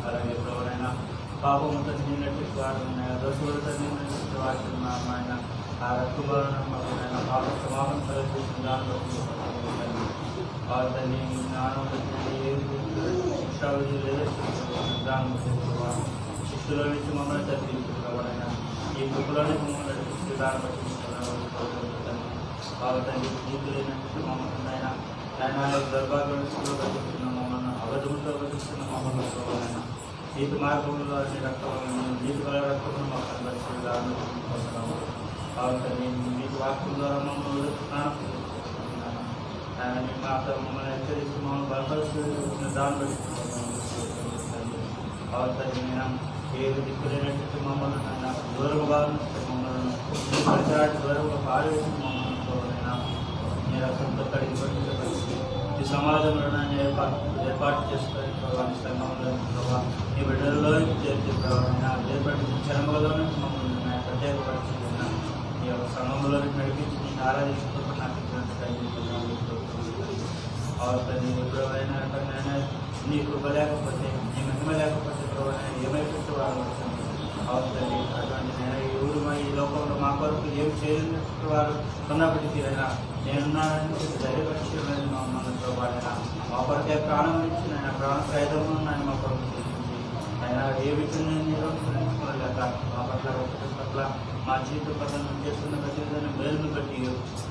అలాగే ప్రభువైనా పాపముతో నిండినటువంటి వారు దోషులతో నిండినటువంటి వారికి ఆయన ఆ రక్తభరణ ఆయన పాప క్షమాపణ కలిగిస్తున్న దానిలో వారి తల్లి జ్ఞానం శిక్షావిధి లేదా దాని శిక్షలో నుంచి మమ్మల్ని తప్పించుకోవాలైనా ఈ కృపలోనే మమ్మల్ని నడిపిస్తూ దాన్ని బట్టి వారి తల్లి నీకు లేనట్టు మమ్మల్ని ఆయన దర్భాగ్రలో బతుకుతున్న మమ్మల్ని అబద్ధంతో బతుకుతున్న మమ్మల్ని చూడాలైనా నీతి మార్గంలో నీతి వల్ల రక్తమును మాకు కనబరిచిన దాన్ని పొందుతున్నాము కాబట్టి మీకు వాక్యం ద్వారా మమ్మల్ని ఆయన మీ మాట మమ్మల్ని హెచ్చరిస్తూ మమ్మల్ని బలపరుస్తున్న దాన్ని బట్టి కాబట్టి నేను ఏది దిక్కులేనట్టు మమ్మల్ని ఆయన దూరంగా మమ్మల్ని పరిసరానికి దూరంగా పారేసి మమ్మల్ని చూడైనా మీ రక్తంతో కడిగి పట్టి ఈ సమాజంలో ఏర్పాటు చేసుకొని ప్రభావం సంఘంలో ప్రభావ ఈ బిడ్డల్లో చేర్చి ప్రభావం ఏర్పడి చరమలోనే మమ్మల్ని ప్రత్యేకపరిచిన ఈ యొక్క సంఘంలో నడిపించి నేను ఆరాధించుకుంటూ నాకు ఎప్పుడైనా నీ కృప లేకపోతే నీ మహిమ లేకపోతే ప్రభావ ఏమైపోతే వాళ్ళు అవుతుంది అటువంటి నేను ఈ ఊరు ఈ లోకంలో మా కొరకు ఏం చేయనట్టు వారు ఉన్నప్పటికీ అయినా నేనున్నానని ధైర్యపరిచి మమ్మల్ని ప్రభావైనా మా కొరకే ప్రాణం ఇచ్చి నేను ప్రాణ ప్రయత్నం ఉన్నాను మా కొరకు చూపించి అయినా ఏ విధంగా నిర్వహించుకోలేక మా పట్ల మా జీవిత పట్ల చేస్తున్న ప్రతి మేలును బట్టి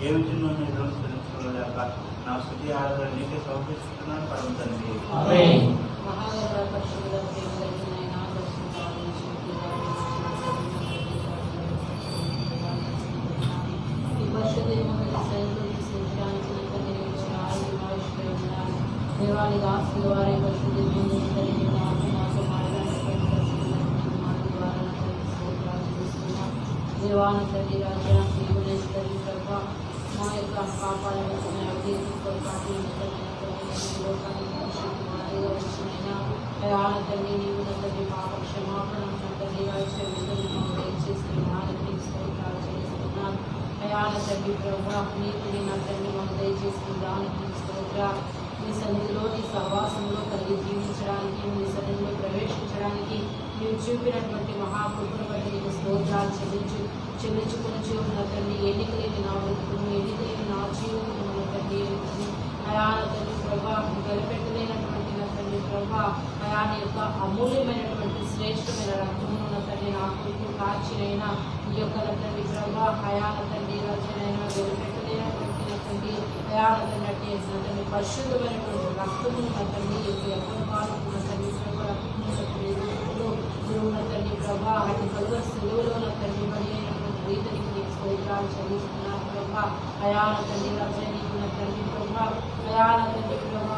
ఏ విధంగా నిర్వహించుకోలేక నా స్థితి ఆధార నీకే సమర్పిస్తున్నాను పరమ తండ్రి. దేవానికి ఆస్తుల వారి దేవాన్ని తల్లి రాజ్యాన్ని దేవుని తల్లి ప్రభా మా యొక్క పాపాలను ప్రయాణ తల్లి నీవు నా తల్లి పాప క్షమాపణ తల్లి చేస్తున్నాను ప్రయాణ తల్లి ప్రభా నీతిని నా తల్లి మాకు దయచేసిన దానికి స్తోత్ర నీ సన్నిధిలో నీ సహవాసంలో కలిగి జీవించడానికి నీ సన్నిధిలో ప్రవేశించడానికి నీవు చూపినటువంటి మహాకృపను బట్టి నీకు స్తోత్రాలు చెల్లించుకొని ఉన్న తండ్రి ఎన్నికలేని నా బ్రతుకును ఎన్నికలేని నా జీవితము నా తండ్రి అయాన తల్లి ప్రభా గెలపెట్టలేనటువంటి నా తండ్రి ప్రభా అయాన యొక్క అమూల్యమైనటువంటి శ్రేష్టమైన రక్తమును నా తండ్రి నా కొరకు కాచినైనా ఈ యొక్క నా తండ్రి ప్రభా అయాన తండ్రి రచనైనా గెలపెట్టలేనటువంటి నా తండ్రి అయాన తండ్రి నా తండ్రి పరిశుద్ధమైనటువంటి రక్తమును నా తండ్రి యొక్క పాలకు నా తండ్రి ప్రభా రక్తమును నా తండ్రి ప్రభా అటు కలువ సెలవులో నా తండ్రి పడి అయినటువంటి రీతికి నీకు స్తోత్రాలు చెల్లిస్తున్నాను ప్రభా అయాన తండ్రి రచనకు నా తండ్రి ప్రభా అయాన తండ్రి ప్రభా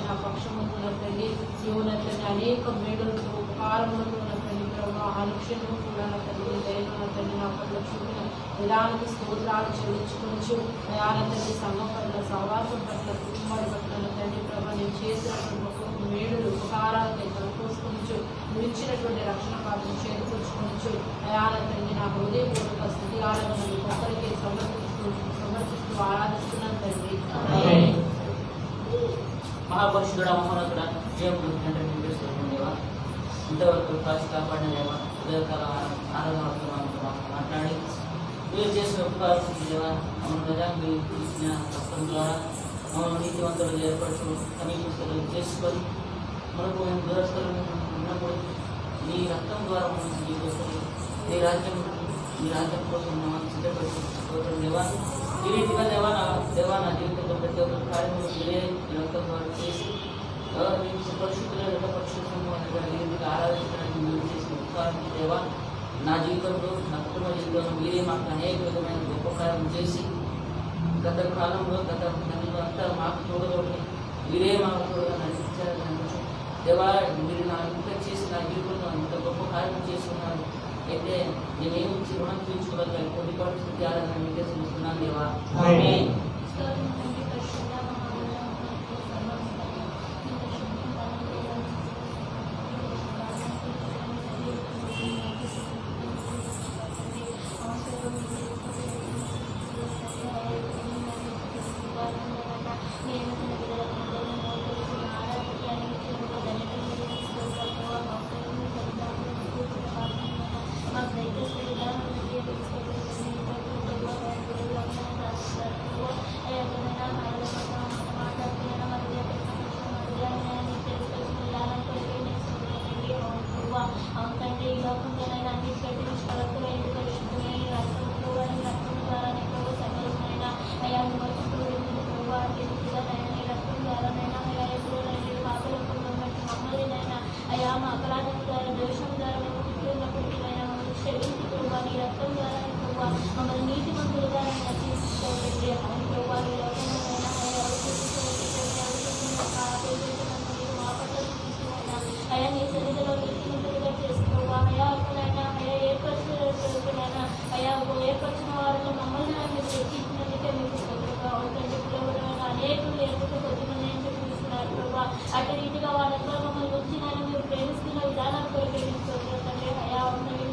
నా పక్షమున తండ్రి నీవు నా తండ్రి అనేక మేడలతో ఉపకారములతో నా తండ్రి ప్రభా అనుక్షణము కూడా నా తండ్రి దయను నా తండ్రి నా పట్ల చూపిన విధానికి స్తోత్రాలు చెల్లించుకొచ్చు అయాన తండ్రి సంఘం పట్ల సహవాసం పట్ల కుటుంబాల పట్ల నా తండ్రి ప్రభా నేను చేసినటువంటి మేడులు ఉపకారాలతో కలుపుకొచ్చు నువ్విచ్చినటువంటి రక్షణ పాత్రను చేరుకొచ్చుకోవచ్చు అయాన తండ్రి నా హృదయపూర్వక స్థితి ఆరాధన ఒక్కరికే సమర్పిస్తూ ఆరాధిస్తున్నాను తండ్రి. మహాపరిషుడ మహోన్నతుడ దేవుడు దేవా ఇంతవరకు కాచి కాపాడిన దేవా ఉదయకాల ఆరాధన మాట్లాడి మీరు చేసిన ఉపకారం దేవా మమ్మల్ని ప్రజానికి ఇచ్చిన రక్తం ద్వారా మమ్మల్ని నీతివంతులు ఏర్పరచు సమీపస్తులు చేసుకొని మనకు మేము దూరస్తులు ఉన్నప్పుడు నీ రక్తం ద్వారా మనం జీవిస్తుంది నీ రాజ్యం కోసం మమ్మల్ని సిద్ధపరచు దేవా ఈ రీతిగా దేవా నా జీవితంలో ప్రతి ఒక్క కార్యక్రమం మీరే రక్తం ద్వారా చేసి పరిశుద్ధుల పరిశుద్ధంగా ఈ రీతిగా ఆరాధించడానికి మీరు చేసిన ఉపకారం దేవా నా జీవితంలో నా కుటుంబ జీవితంలో మీరే మాకు అనేక విధమైన గొప్ప కార్యం చేసి గత కాలంలో గత నెలలో అంతా మాకు చూడగొట్టి మీరే మాకు కూడా నడిపించారని దేవా మీరు నా ఇంత చేసి నా జీవితంలో అంత గొప్ప కార్యం చేస్తున్నారు అయితే నేనేమి రుణం తీర్చుకోవాలి కొద్దిపాటు స్థితి ఆధారంగా మీకే చూస్తున్నాను దేవా. కాకుండా నేను అన్నిటికంటే నిష్కలమైన పరిశుద్ధమైన రక్తం ప్రభావ నీ రక్తం ద్వారానే ప్రభావ సకలమైన అయా ప్రభావ నీ రక్తం ద్వారానైనా అయా ఎప్పుడో పాపల బట్టి మమ్మల్ని నైనా అయా మా అపరాధం ద్వారా దోషం ద్వారా మేము పుట్టినప్పటికీ నైనా మమ్మల్ని క్షమించి ప్రభావ నీ రక్తం ద్వారా ప్రభావ మమ్మల్ని నీతిమంతులుగా నైనా తీసుకోండి. అవును ప్రభావ ఈ లోకంలోనైనా అయా నీ సన్నిధిలో నీతిమంతులుగా చేసుకోవా అయా అయా ఏర్పరిచినైనా అయా ఏర్పరిచిన వారిలో మమ్మల్ని మీరు ఎక్కించినందుకే మీకు అవుతుంది. అనేకులు ఏర్పడితే కొద్దిమంది ఏం చూపిస్తున్నారు ప్రభావ అటు రీతిగా వాళ్ళందరూ మమ్మల్ని వచ్చినాయని మీరు ప్రేమిస్తున్న విధానాలు కొరికేస్తున్నారు తండ్రి. అయా ఉన్నవి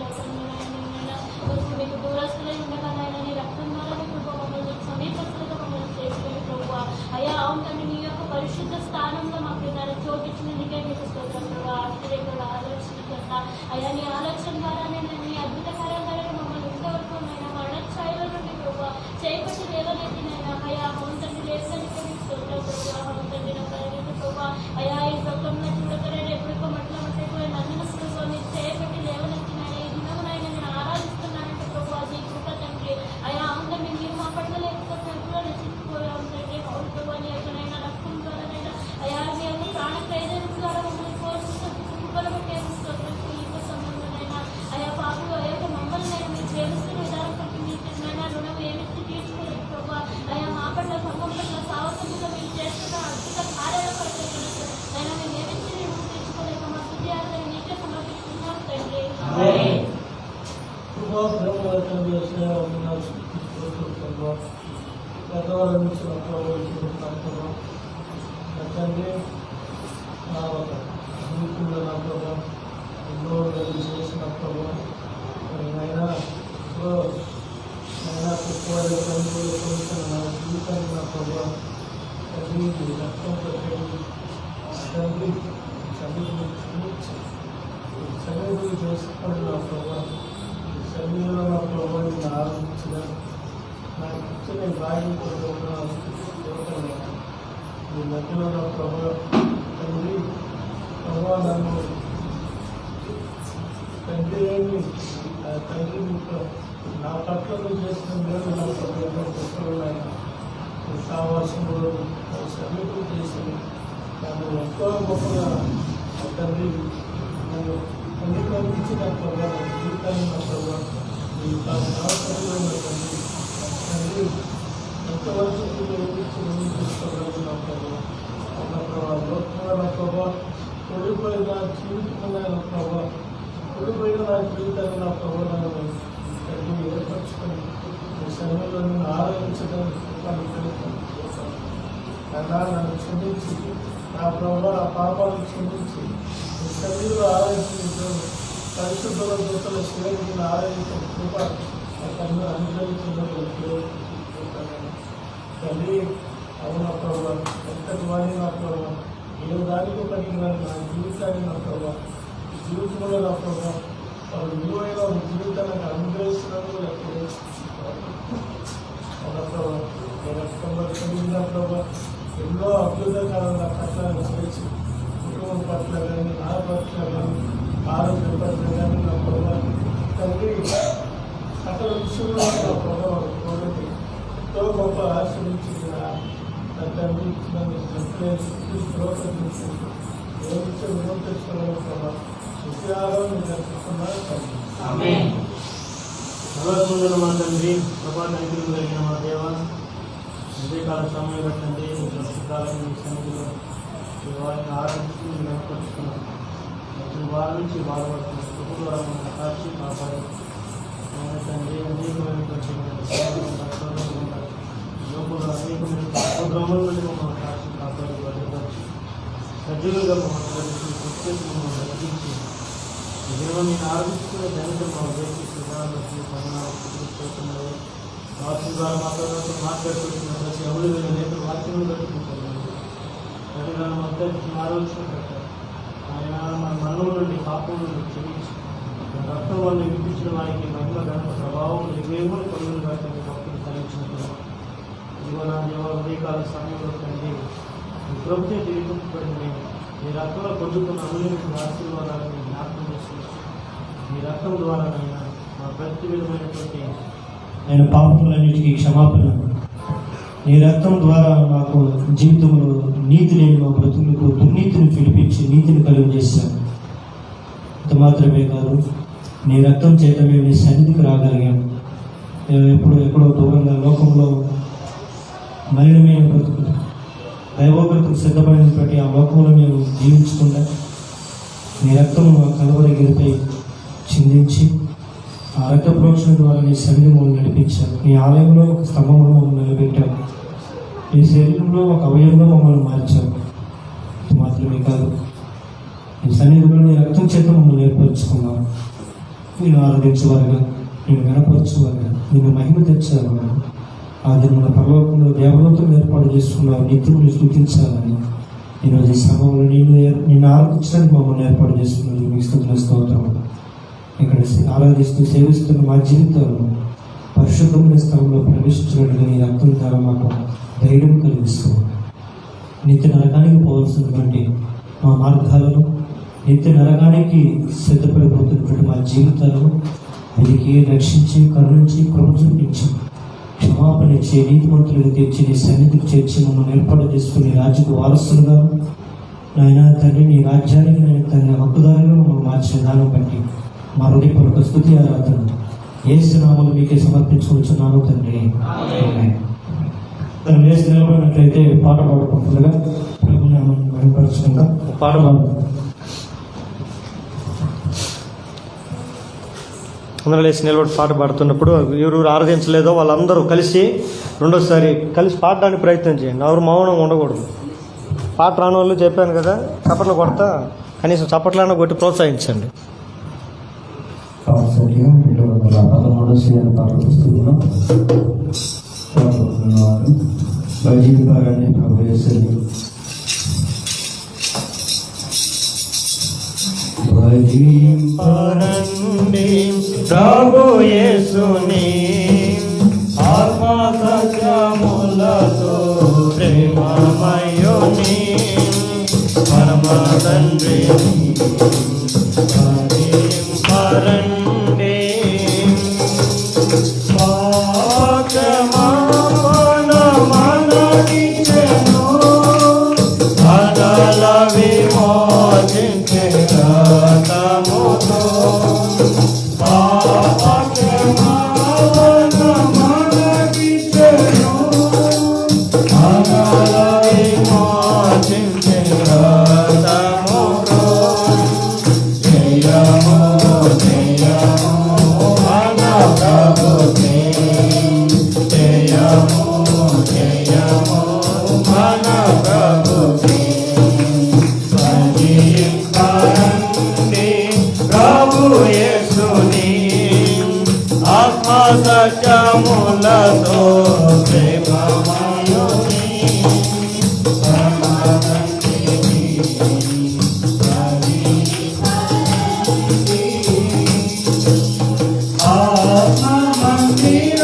మీకు దూరస్తులై ఉండగానైనా నీ రక్తం ద్వారా ప్రభావ మమ్మల్ని సమీపస్తులుగా మమ్మల్ని చేసుకుని ప్రభావ అయా అవునండి నీ యొక్క పరిశుద్ధ స్థానంలో మాకు చోటించినందుకే మీకు స్తోత్రం ప్రభావ. ఆశ్చర్యకుల ఆలోచన కన్నా అయా నీ ఆలోచన ద్వారానే నీ అద్భుత కార్యాలయం మమ్మల్ని ఇంతవరకు నైనా మరణఛాయల నుండి ప్రభావ చేపట్టి లేవనెత్తినైనా అయా అవునండి లేవడానికి మీకు స్తోత్రం ప్రభావ. అవునండి నా పరిగెత్తి ప్రభావ అయా ఈ లోకంలో చూడకనే ఎప్పుడుకో మట్ల మట్టిపోయి నన్ను ప్రభావ మీరు చేపట్టి లేవనెత్తినైనా ఈ దినమునైనా నేను ఆరాధిస్తున్నానంటే ప్రభావ నీ కృప తండ్రి. అయా అవునండి మీరు మా పట్ల లేకపోతే ఎప్పుడో రచించిపోయాం తండ్రి. అవును ప్రభావ నీ యొక్కనైనా రక్తం ద్వారానైనా అయా మీ యొక్క ప్రాణ ప్రయోజనం ద్వారా మమ్మల్ని కృపలు బట్టే ఈ సమయంలోనైనా అయా పాపలు అయ్యాక మమ్మల్ని నేను మీరు ప్రేమిస్తున్న విధానం బట్టి మీనైనా రుణం ఏమిచ్చి తీర్చుకోలేదు ప్రభావ. అయా మా పట్ల సంఘం పట్ల సావసంగా మీరు చేస్తున్న అద్భుత కార్యాల పట్ల అయినా మేము ఏమిచ్చి రుణం తీర్చుకోలేక మా స్తుతి నీకే సమర్పిస్తున్నాం తండ్రి. తండ్రి ఎన్నో చేసిన ప్రభావ అయినా నా జీవితాన్ని నా ప్రభావ తండ్రి రక్తం పెట్టండి తండ్రి సన్నిధులు చేసుకోండి నా ప్రభావ. సన్నిధిలో నా ప్రభావాన్ని ఆరంభించిన నాకు ఇచ్చిన రాయిపోతున్నా ఈ మధ్యలో నా ప్రభావ తండ్రి ప్రభావ నన్ను తండ్రి తండ్రి మీకు నా పట్ల నువ్వు చేసిన మేలు నా ప్రభుత్వం సావాసంలో సమీపం చేసి నన్ను ఎంతో గొప్పగా తండ్రి నన్ను అంగీకరించి నా ప్రభావ జీవితాన్ని నా ప్రభావ ఈ అవసరంలో నా తండ్రి తండ్రి ఎంతవరకు తీసుకోవడం నా ప్రభావ నా ప్రభావ లోకంగా నా ప్రభావ కొడిపోయిన జీవితంలో నా ప్రభావ కొడిపోయిన నా జీవితాన్ని నా ప్రభావాలను తండ్రి ఏర్పరచుకొని ఈ సమయంలో నేను ఆరాధించడానికి అలా నన్ను క్షమించి నా ప్రభావ ఆ పాపాలను క్షమించి ఈ సన్నిధిలో ఆరాధించిన పరిశుద్ధుల దూతల శివని ఆరాధించిన కృప తను అనుగ్రహించిన తండ్రి అవునా ప్రభావ ఎంతటి వాడి నా ప్రభావ ఏ దానికి పనికిరాని నా జీవితాన్ని నా ప్రభావ జీవితంలో నా ప్రభావ వాళ్ళు విలువైన జీవితాన్ని అనుగ్రహిస్తున్నారు ఎప్పుడు అవునా ప్రభావ నేను కలిగిన ప్రభావ ఎన్నో అద్భుతకరమైన పట్ల చేసి కుటుంబం పట్ల కానీ నా పట్ల కానీ ఆరోగ్యం పట్ల కానీ నా ప్రభావ తండ్రి సకల విషయంలో నా ప్రభావం చూడండి ఎంతో గొప్ప ఆశ్రయించిన నా తండ్రి నన్ను ప్రోత్సహించింది ఏమిచ్చే విలువ తెచ్చుకోవాలి ప్రభావ విషయాలను నేను అనుకుంటున్నాను తండ్రి. భగవద్గీతలో మా తండ్రి ప్రభా తండ్రి కలిగిన మా దేవ ఉదయకాల సమయం పెట్టండి కాలం మీ సన్నిధిలో వారిని ఆరాధించి మేము ఏర్పరుచుకున్నాం. వారి నుంచి బాధపడుతున్నాం కృప ద్వారా మన సాక్షి కాపాడి తండ్రి అనేకమైనటువంటి లోపల అనేకమైన ప్రోగ్రాముల నుండి మమ్మల్ని సాక్షి కాపాడి భద్రపరిచి సజ్జులుగా మమ్మల్ని మమ్మల్ని రక్షించి నిజంగా నేను ఆరాధించుకునే ధనిక మా ఉద్దేశించి పదనాలు వాక్యం ద్వారా మాట్లాడుకుంటున్న ప్రతి అమలు అనేక వాక్యములు కట్టుకుంటున్నాను. ప్రజలను మొత్తం ఆలోచన పెట్టారు ఆయన మన మరణం నుండి పాపం నుండి క్షమించి రక్తం వల్ల వినిపించిన వారికి మహిమ గణప ప్రభావం ఇవేమో పనులు వాటిని భక్తులు కలిగించినప్పుడు ఇదిగో నా దేవ ఉదయకాల సమయంలో తండ్రి ప్రభుత్వం తెలియపడిన ఈ రక్తంలో పొందుతున్న అమూల్యమైన ఆశీర్వాదాలను జ్ఞాపకం చేసుకుంటూ మీ రక్తం ద్వారా నాయన మా ప్రతి విధమైనటువంటి ఆయన పాపములన్నిటికీ క్షమాపణ. నీ రక్తం ద్వారా మాకు జీవితంలో నీతి లేని మా బ్రతుకులకు దుర్నీతిని పిలిపించి నీతిని కలుగజేశాను. ఇంత మాత్రమే కాదు, నీ రక్తం చేత మేము నీ సన్నిధికి రాగలిగాము. మేము ఎక్కడో దూరంగా లోకంలో మలినమైన బ్రతుకులు దైవోగ్రతకు సిద్ధమైనటువంటి ఆ లోకంలో మేము జీవించకుండా నీ రక్తం మా కలవరగిరిపై చిందించి ఆ రక్త ప్రోక్షణ ద్వారా నీ సన్నిధి మమ్మల్ని నడిపించావు. నీ ఆలయంలో ఒక స్తంభంలో మమ్మల్ని నిలబెట్టావు. నీ శరీరంలో ఒక అవయవంలో మమ్మల్ని మార్చావు. ఇది మాత్రమే కాదు, నీ సన్నిధిలో నీ రక్తం చేత మమ్మల్ని ఏర్పరచుకున్నావు. నేను ఆరాధించేవారుగా, నేను గణపరచేవారుగా, నేను మహిమ తెచ్చేవారుగా అది మన పరలోకంలో దేవదూతలు ఏర్పాటు చేసుకున్నావు. నిత్యములు స్తుతించాలని ఈరోజు ఈ సమయంలో నిన్ను ఆరాధించడానికి మమ్మల్ని ఏర్పాటు చేసుకున్నది మీకు స్తుతుల స్తోత్రం. ఇక్కడ ఆరాధిస్తూ సేవిస్తున్న మా జీవితాలను పరిశుద్ధమైన స్థలంలో ప్రవేశించినట్టుగా నీ రక్తం ద్వారా మాకు ధైర్యం కలిగిస్తూ నిత్య నరకానికి పోవాల్సినటువంటి మా మార్గాలను, నిత్య నరకానికి సిద్ధపడిపోతున్నటువంటి మా జీవితాలను వెతికి రక్షించి కరుణించి కృప చూపించి క్షమాపణ ఇచ్చే నీతిమంతులుగా తీర్చి నీ సన్నిధికి చేర్చి మమ్మల్ని ఏర్పాటు చేసుకుని రాజ్యకు వారసులుగా నాయన తండ్రి నీ రాజ్యానికి నేను తన హక్కుదారుగా మమ్మల్ని మార్చిన దాన్ని బట్టి మా హృదయపూర్వక స్తుతి ఆరాధన యేసు నామములో మీకే సమర్పించుకుంటున్నాను తండ్రి. తను వేసి నిలబడినట్లయితే పాట పాడుకుంటుండగా ప్రభు నామాన్ని మహిమపరచుకుందాం. పాట పాడు. అందరూ లేచి నిలబడి పాట పాడుతున్నప్పుడు ఎవరు ఆరాధించలేదో వాళ్ళందరూ కలిసి రెండోసారి కలిసి పాడడానికి ప్రయత్నం చేయండి. ఎవరు మౌనం ఉండకూడదు. పాట రాని వాళ్ళు చెప్పాను కదా, చప్పట్లు కొడతా కనీసం చప్పట్లన్నా కొట్టి ప్రోత్సహించండి. పాఠశాల 213 పాట పుస్తకంలో పాల్గొన్నవారు భజీవితాన్ని ప్రవేశించారు. భజింపరండి ప్రభు యేసుని ఆత్మ సత్యములతో ప్రేమమయుని పరమ తండ్రిని భజింపరండి. పాపమాపన మనకిచ్చెను అదల విమోచించె రక్తముతో. పాపమాపన మనకిచ్చెను అదల విమోచించె రక్తముతో. జయము జయము మన ప్రభుకే, జయము జయము మన ప్రభుకే. భజింపరండి ప్రభు యేసుని ఆత్మ సత్యములతో ప్రేమమయుని పరమ తండ్రిని ఆత్మ మందిర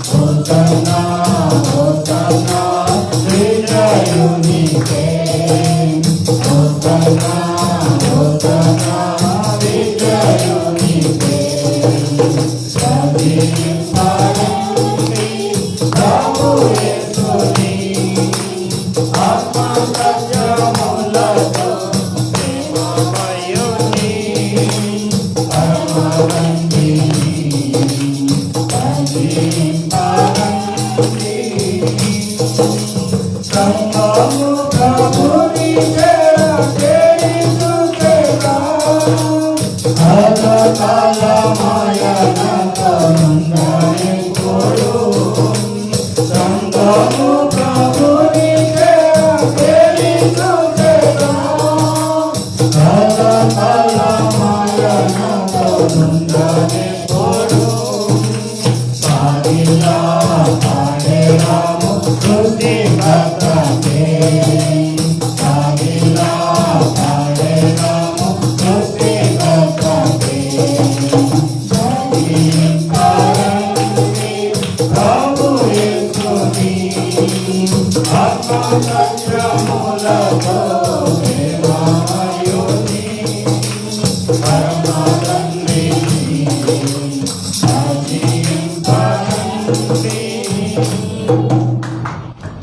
Hosanna, Hosanna,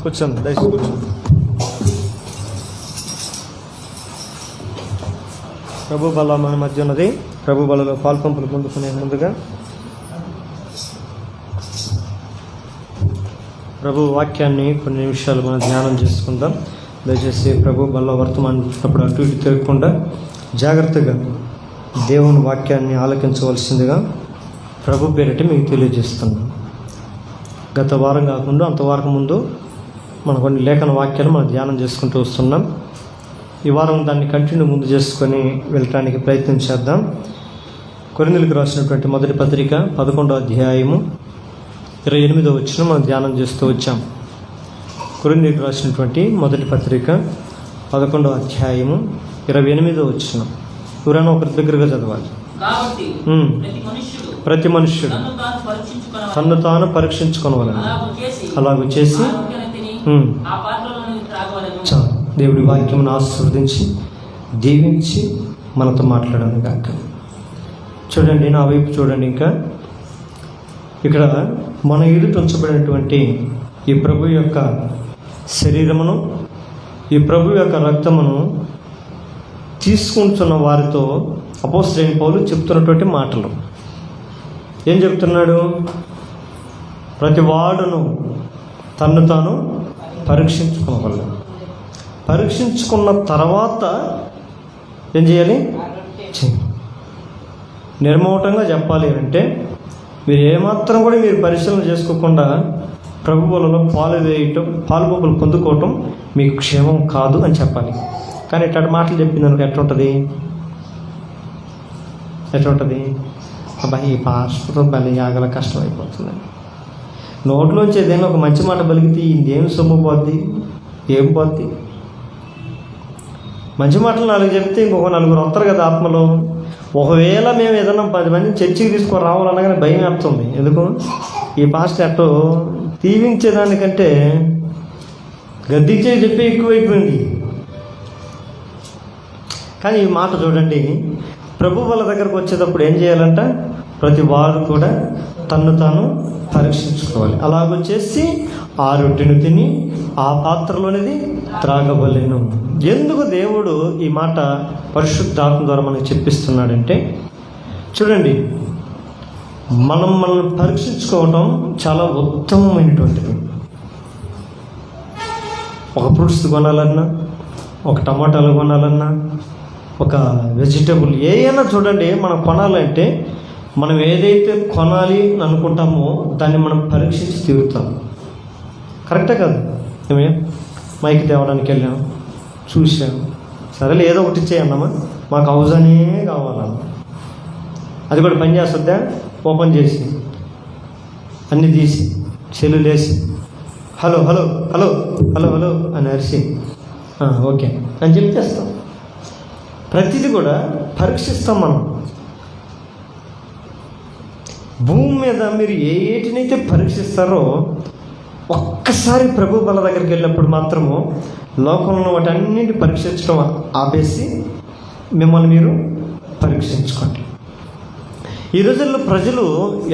కూర్చోండి, దయచేసి కూర్చోండి. ప్రభు బల మన మధ్య ఉన్నది. ప్రభు బలలో పాల్పంపులు పొందుకునే ముందుగా ప్రభు వాక్యాన్ని కొన్ని నిమిషాలు మనం ధ్యానం చేసుకుందాం. దయచేసి ప్రభు బల వర్తమానించినప్పుడు అటు ఇటు తిరగకుండా జాగ్రత్తగా దేవుని వాక్యాన్ని ఆలకించవలసిందిగా ప్రభు పేరిట మీకు తెలియజేస్తున్నాం. గత వారం కాకుండా అంతవరకు ముందు మనం కొన్ని లేఖన వాక్యాలు మనం ధ్యానం చేసుకుంటూ వస్తున్నాం. ఈ వారం దాన్ని కంటిన్యూ ముందు చేసుకొని వెళ్ళటానికి ప్రయత్నం చేద్దాం. కొరింథీయులకు రాసినటువంటి మొదటి పత్రిక 11వ అధ్యాయము 28వ వచనం మనం ధ్యానం చేస్తూ వచ్చాం. కొరింథీయులకు రాసినటువంటి మొదటి పత్రిక 11వ అధ్యాయము 28వ వచనం. ఎవరైనా ఒకరి దగ్గరగా చదవాలి. కాబట్టి ప్రతి మనుష్యుడు తన్ను తాను పరీక్షించుకోవాలని అలాగూ చేసి చాలు. దేవుడి వాక్యమును ఆశీర్వదించి దీవించి మనతో మాట్లాడాను కాక. చూడండి, నా వైపు చూడండి. ఇంకా ఇక్కడ మన ఎదుట ఉంచబడినటువంటి ఈ ప్రభు యొక్క శరీరమును, ఈ ప్రభు యొక్క రక్తమును తీసుకుంటున్న వారితో అపోస్తలుడైన పౌలు చెప్తున్నటువంటి మాటలు ఏం చెప్తున్నాడు? ప్రతి వాడును తన్ను తాను పరీక్షించుకోవాలి. పరీక్షించుకున్న తర్వాత ఏం చేయాలి? నిర్మోటంగా చెప్పాలి అంటే మీరు ఏమాత్రం కూడా మీరు పరిశీలన చేసుకోకుండా ప్రభు బలలో పాలుబొబ్బలు పొందుకోవటం మీకు క్షేమం కాదు అని చెప్పాలి. కానీ ఇట్లాంటి మాటలు చెప్పింది అనుకో ఎట్లుంటుంది? అబ్బాయి ఈ పాస్టర్తో బలి ఆగల కష్టం అయిపోతుంది. నోట్లోంచి ఏదైనా ఒక మంచి మాట బలిగితే ఇంకేం సొమ్ము పోద్ది, ఏం పోద్ది? మంచి మాటలు 4 చెప్తే ఇంకొక 4 వస్తారు కదా ఆత్మలో. ఒకవేళ మేము ఏదన్నా 10 మందిని చర్చికి తీసుకొని రావాలన్నా కానీ భయం వేస్తుంది. ఎందుకు? ఈ పాస్టర్ అట్టో దీవించేదానికంటే గద్దించే చెప్పి ఎక్కువైపోయింది. కానీ ఈ మాట చూడండి, ప్రభు వాళ్ళ దగ్గరకు వచ్చేటప్పుడు ఏం చేయాలంట? ప్రతి వారు కూడా తన్ను తాను పరీక్షించుకోవాలి. అలాగొచ్చేసి ఆ రొట్టెను తిని ఆ పాత్రలోనిది త్రాగవలెను. ఎందుకు దేవుడు ఈ మాట పరిశుద్ధాత్మ ద్వారా మనకు చెప్పిస్తున్నాడంటే, చూడండి, మనల్ని పరీక్షించుకోవటం చాలా ఉత్తమమైనటువంటిది. ఒక ఫ్రూట్స్ కొనాలన్నా, ఒక టమాటాలు కొనాలన్నా, ఒక వెజిటబుల్ ఏదైనా చూడండి, మనం కొనాలంటే మనం ఏదైతే కొనాలి అని అనుకుంటామో దాన్ని మనం పరీక్షించి తీరుతాం. కరెక్టే కాదు? ఏమయ్యా మైక్ తేవడానికి వెళ్ళాం, చూసాం, సరేలే ఏదో ఒకటి ఇచ్చేయన్నామా, మాకు హౌజానే కావాలన్నా, అది కూడా పని చేస్తుందా? ఓపెన్ చేసి అన్నీ తీసి సెల్లులేసి hello hello hello hello hello అని అరిసి ఓకే అని చెప్పేస్తాం. ప్రతిదీ కూడా పరీక్షిస్తాం మనం. భూమి మీద మీరు ఏటినైతే పరీక్షిస్తారో ఒక్క ఒక్కసారి ప్రభు బల దగ్గరికి వెళ్ళినప్పుడు మాత్రము లోకంలో వాటన్నింటిని పరీక్షించడం ఆపేసి మిమ్మల్ని మీరు పరీక్షించుకోండి. ఈ రోజుల్లో ప్రజలు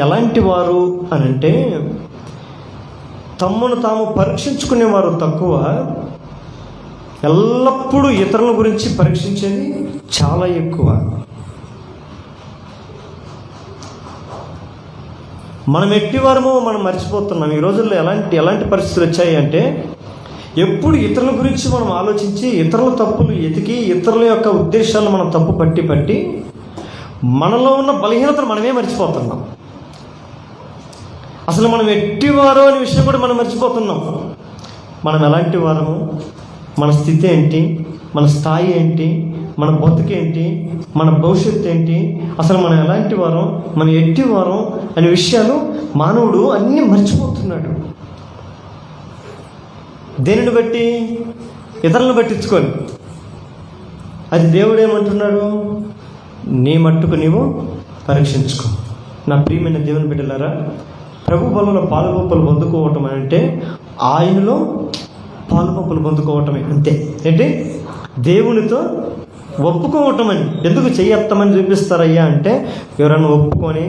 ఎలాంటి వారు అని అంటే, తమను తాము పరీక్షించుకునేవారు తక్కువ, ఎల్లప్పుడూ ఇతరుల గురించి పరీక్షించేది చాలా ఎక్కువ. మనం ఎట్టివారమో మనం మర్చిపోతున్నాం. ఈ రోజుల్లో ఎలాంటి పరిస్థితులు వచ్చాయి అంటే, ఎప్పుడు ఇతరుల గురించి మనం ఆలోచించి ఇతరుల తప్పులు ఎతికి ఇతరుల యొక్క ఉద్దేశాలను మనం తప్పు పట్టి మనలో ఉన్న బలహీనతను మనమే మర్చిపోతున్నాం. అసలు మనం ఎట్టివారో అనే విషయం కూడా మనం మర్చిపోతున్నాం. మనం ఎలాంటి వారము, మన స్థితి ఏంటి, మన స్థాయి ఏంటి, మన బతుకేంటి, మన భవిష్యత్తు ఏంటి, అసలు మనం ఎలాంటి వారం, మనం ఎట్టి వారం అనే విషయాలు మానవుడు అన్నీ మర్చిపోతున్నాడు. దేనిని బట్టి? ఇతరులను పట్టించుకొని. అది దేవుడు ఏమంటున్నాడు? నీ మట్టుకు నీవు పరీక్షించుకో. నా ప్రియమైన దేవుని బిడ్డలారా, ప్రభు బలంలో పాలుపంపులు పొందుకోవటం అంటే ఆయనలో పాలుపంపులు పొందుకోవటమే, అంతే. ఏంటి? దేవునితో ఒప్పుకోవటం అని. ఎందుకు చెయ్యెత్తమని చూపిస్తారయ్యా అంటే, ఎవరైనా ఒప్పుకొని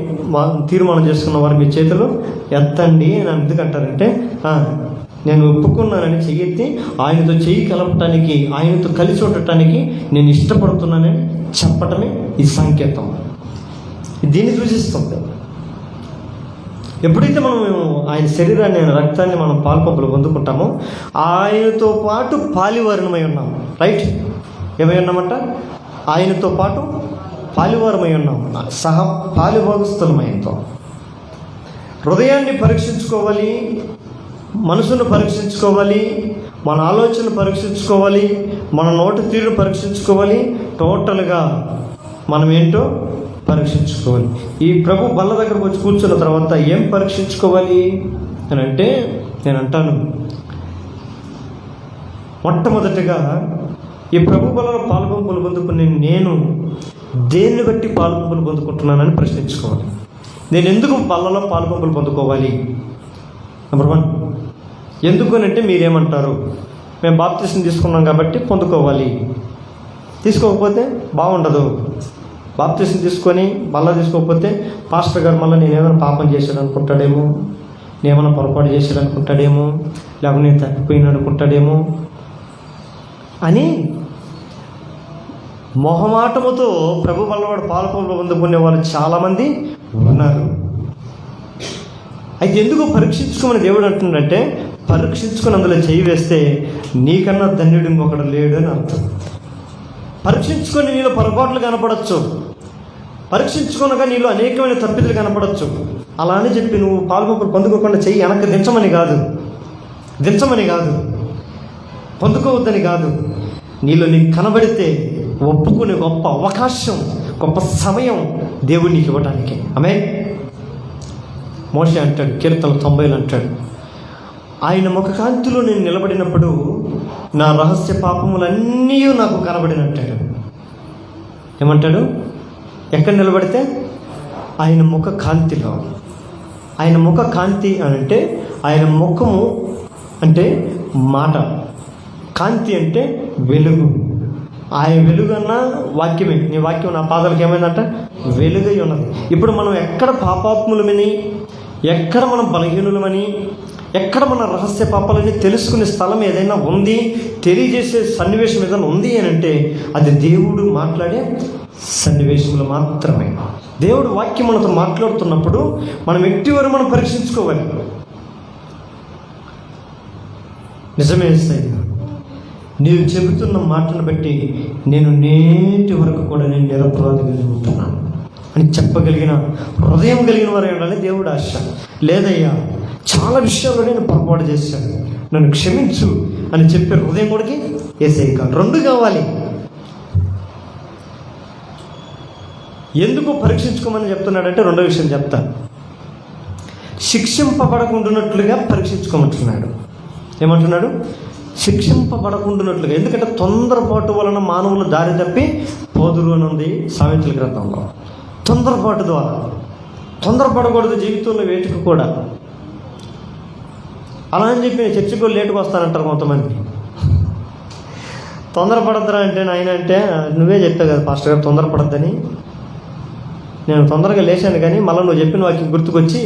తీర్మానం చేసుకున్న వారు మీ చేతులు ఎత్తండి అని ఎందుకు అంటారంటే, నేను ఒప్పుకున్నానని చెయ్యెత్తి ఆయనతో చెయ్యి కలపటానికి, ఆయనతో కలిసి ఉండటానికి నేను ఇష్టపడుతున్నానని చెప్పటమే ఈ సంకేతం. దీన్ని సూచిస్తుంది. ఎప్పుడైతే మనం ఆయన శరీరాన్ని, ఆయన రక్తాన్ని మనం పాలుపంపులు పొందుకుంటామో ఆయనతో పాటు పాలివారణమై ఉన్నాం. రైట్? ఏమై ఉన్నామంట? ఆయనతో పాటు పాలివారమై ఉన్నాం, సహ పాలిభాగస్థులమైనతో. హృదయాన్ని పరీక్షించుకోవాలి, మనసును పరీక్షించుకోవాలి, మన ఆలోచనలు పరీక్షించుకోవాలి, మన నోటి తీరును పరీక్షించుకోవాలి, టోటల్గా మనం ఏంటో పరీక్షించుకోవాలి. ఈ ప్రభు బల్ల దగ్గరకు వచ్చి కూర్చున్న తర్వాత ఏం పరీక్షించుకోవాలి అని అంటే, నేను అంటాను, మొట్టమొదటిగా ఈ ప్రభు బలలో పాలుపంపులు పొందుకుని నేను దేన్ని బట్టి పాలుపంపులు పొందుకుంటున్నానని ప్రశ్నించుకోవాలి. నేను ఎందుకు బల్లలో పాలుపంపులు పొందుకోవాలి? నెంబర్ 1, ఎందుకు అని అంటే మీరేమంటారు? మేము బాప్తిసం తీసుకున్నాం కాబట్టి పొందుకోవాలి. తీసుకోకపోతే బాగుండదు. బాప్తిసం తీసుకొని మళ్ళీ తీసుకోకపోతే పాస్టర్ గారు మళ్ళీ నేనేమైనా పాపం చేశాడు అనుకుంటాడేమో, నేనేమైనా పొరపాటు చేశాడు అనుకుంటాడేమో, లేకపోతే నేను తప్పిపోయినా అనుకుంటాడేమో అని మొహమాటముతో ప్రభు వల్లవాడు పాలపంపులు పొందుకునే వాళ్ళు చాలామంది ఉన్నారు. అయితే ఎందుకు పరీక్షించుకోమని దేవుడు అంటుండంటే, పరీక్షించుకుని అందులో చేయి వేస్తే నీకన్నా ధన్యుడు ఇంకొకడు లేడు అని అర్థం. పరీక్షించుకొని నీలో పొరపాట్లు కనపడవచ్చు, పరీక్షించుకోనగా నీలో అనేకమైన తప్పిదలు కనపడవచ్చు. అలా అని చెప్పి నువ్వు పాలుపంపులు పొందుకోకుండా చెయ్యి వెనక్కి దించమని కాదు, పొందుకోవద్దని కాదు. నీలో నీకు కనబడితే ఒప్పుకునే గొప్ప అవకాశం, గొప్ప సమయం దేవుడు నీకు ఇవ్వడానికి. ఆమేన్. మోషే అంటాడు, కీర్తన 90 అంటాడు, ఆయన ముఖ కాంతిలో నేను నిలబడినప్పుడు నా రహస్య పాపములన్నీ నాకు కనబడినంటాడు. ఏమంటాడు? ఎక్కడ నిలబడితే? ఆయన ముఖ కాంతిలో. ఆయన ముఖ కాంతి అని అంటే ఆయన ముఖము అంటే మాట, కాంతి అంటే వెలుగు. ఆయన వెలుగు అన్న వాక్యమే. నీ వాక్యం నా పాదాలకు ఏమైందంట? వెలుగై ఉన్నది. ఇప్పుడు మనం ఎక్కడ పాపాత్ములమని, ఎక్కడ మనం బలహీనులమని, ఎక్కడ మన రహస్య పాపాలని తెలుసుకునే స్థలం ఏదైనా ఉంది, తెలియజేసే సన్నివేశం ఏదైనా ఉంది అని అంటే అది దేవుడు మాట్లాడే సన్నివేశంలో మాత్రమే. దేవుడు వాక్యం మనతో మాట్లాడుతున్నప్పుడు మనం ఎట్టివరకు మనం పరీక్షించుకోవాలి. నిజమే సార్, నీవు చెబుతున్న మాటను బట్టి నేను నేటి వరకు కూడా నేను నిరపరాధిగా ఉంటున్నాను అని చెప్పగలిగిన హృదయం కలిగిన వారు ఉండాలి దేవుడు ఆశ. లేదయ్యా, చాలా విషయాల్లో నేను పొరపాటు చేశాను, నన్ను క్షమించు అని చెప్పే హృదయం కూడా యేసయ్య కాదు. 2 కావాలి. ఎందుకు పరీక్షించుకోమని చెప్తున్నాడంటే 2వ విషయం చెప్తాను. శిక్షింపబడకుండానట్లుగా పరీక్షించుకోమంటున్నాడు. ఏమంటున్నాడు? శిక్షింపబడకుండానట్లుగా. ఎందుకంటే తొందరపాటు వలన మానవులు దారి తప్పి పోదురు అని ఉంది సామెతల గ్రంథంలో. తొందరపాటు ద్వారా తొందరపడకూడదు జీవితంలో వేటికి కూడా. అలా అని చెప్పి నేను చర్చికి కూడా లేటుగా వస్తానంటారు కొంతమంది. తొందరపడద్దురా అంటే నాయన అంటే నువ్వే చెప్పావు కదా పాస్టర్ గారు తొందరపడద్దని. నేను తొందరగా లేచాను కానీ మళ్ళీ నువ్వు చెప్పిన వాకి గుర్తుకొచ్చి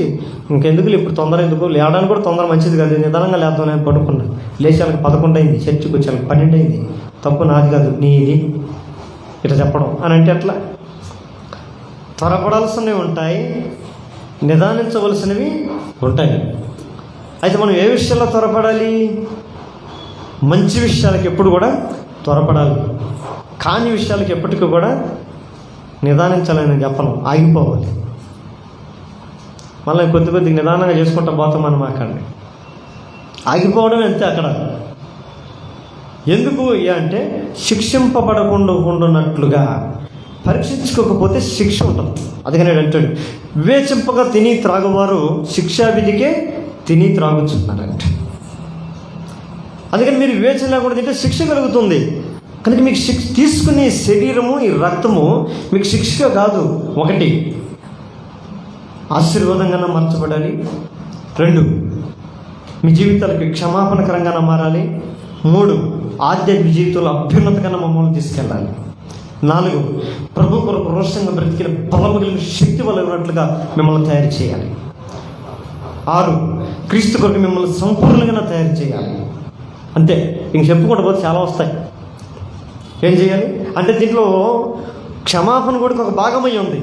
ఇంకెందుకు ఇప్పుడు తొందర ఎందుకు, లేవడానికి కూడా తొందర మంచిది కాదు, నిదానంగా లేద్దాం నేను పడుకున్నాను. లేచాలకు 11 అయింది, చర్చికి వచ్చాక 12 అయింది. తప్పు నాది కాదు నీది ఇట్లా చెప్పడం అని అంటే ఎట్లా? త్వరపడాల్సినవి ఉంటాయి, నిదానించవలసినవి ఉంటాయి. అయితే మనం ఏ విషయాల్లో త్వరపడాలి? మంచి విషయాలకు ఎప్పుడు కూడా త్వరపడాలి, కాని విషయాలకు ఎప్పటికీ కూడా నిదానించాలని చెప్పను, ఆగిపోవాలి. మళ్ళీ కొద్దిగా నిదానంగా చేసుకుంటా పోతాం మనం అక్కడ. ఆగిపోవడం అంతే అక్కడ. ఎందుకు అంటే శిక్షింపబడకుండా ఉండున్నట్లుగా, పరీక్షించుకోకపోతే శిక్ష ఉంటుంది. అందుకని అంటాడు వివేచింపగా తిని త్రాగువారు శిక్షావిధికే తిని త్రాగుతున్నారంట. అందుకని మీరు వివేచన లేకుండా తింటే శిక్ష కలుగుతుంది. కనుక మీకు శిక్ష తీసుకునే శరీరము, ఈ రక్తము మీకు శిక్షగా కాదు. 1 ఆశీర్వాదంగా మార్చబడాలి. 2 మీ జీవితాలకి క్షమాపణకరంగా మారాలి. 3 ఆధ్యాత్మిక జీవితంలో అభ్యున్నతకన్నా మమ్మల్ని తీసుకెళ్ళాలి. 4 ప్రభు కొరకు రోషంగా బ్రతికిన బలము కలిగిన శక్తి వల్ల ఉన్నట్లుగా మిమ్మల్ని తయారు చేయాలి. 6 క్రీస్తు కొరకు మిమ్మల్ని సంపూర్ణంగా తయారు చేయాలి. అంతే, ఇంక చెప్పుకుంటూ పోతే చాలా వస్తాయి. ఏం చేయాలి అంటే దీంట్లో క్షమాపణ కూడా ఒక భాగమై ఉంది.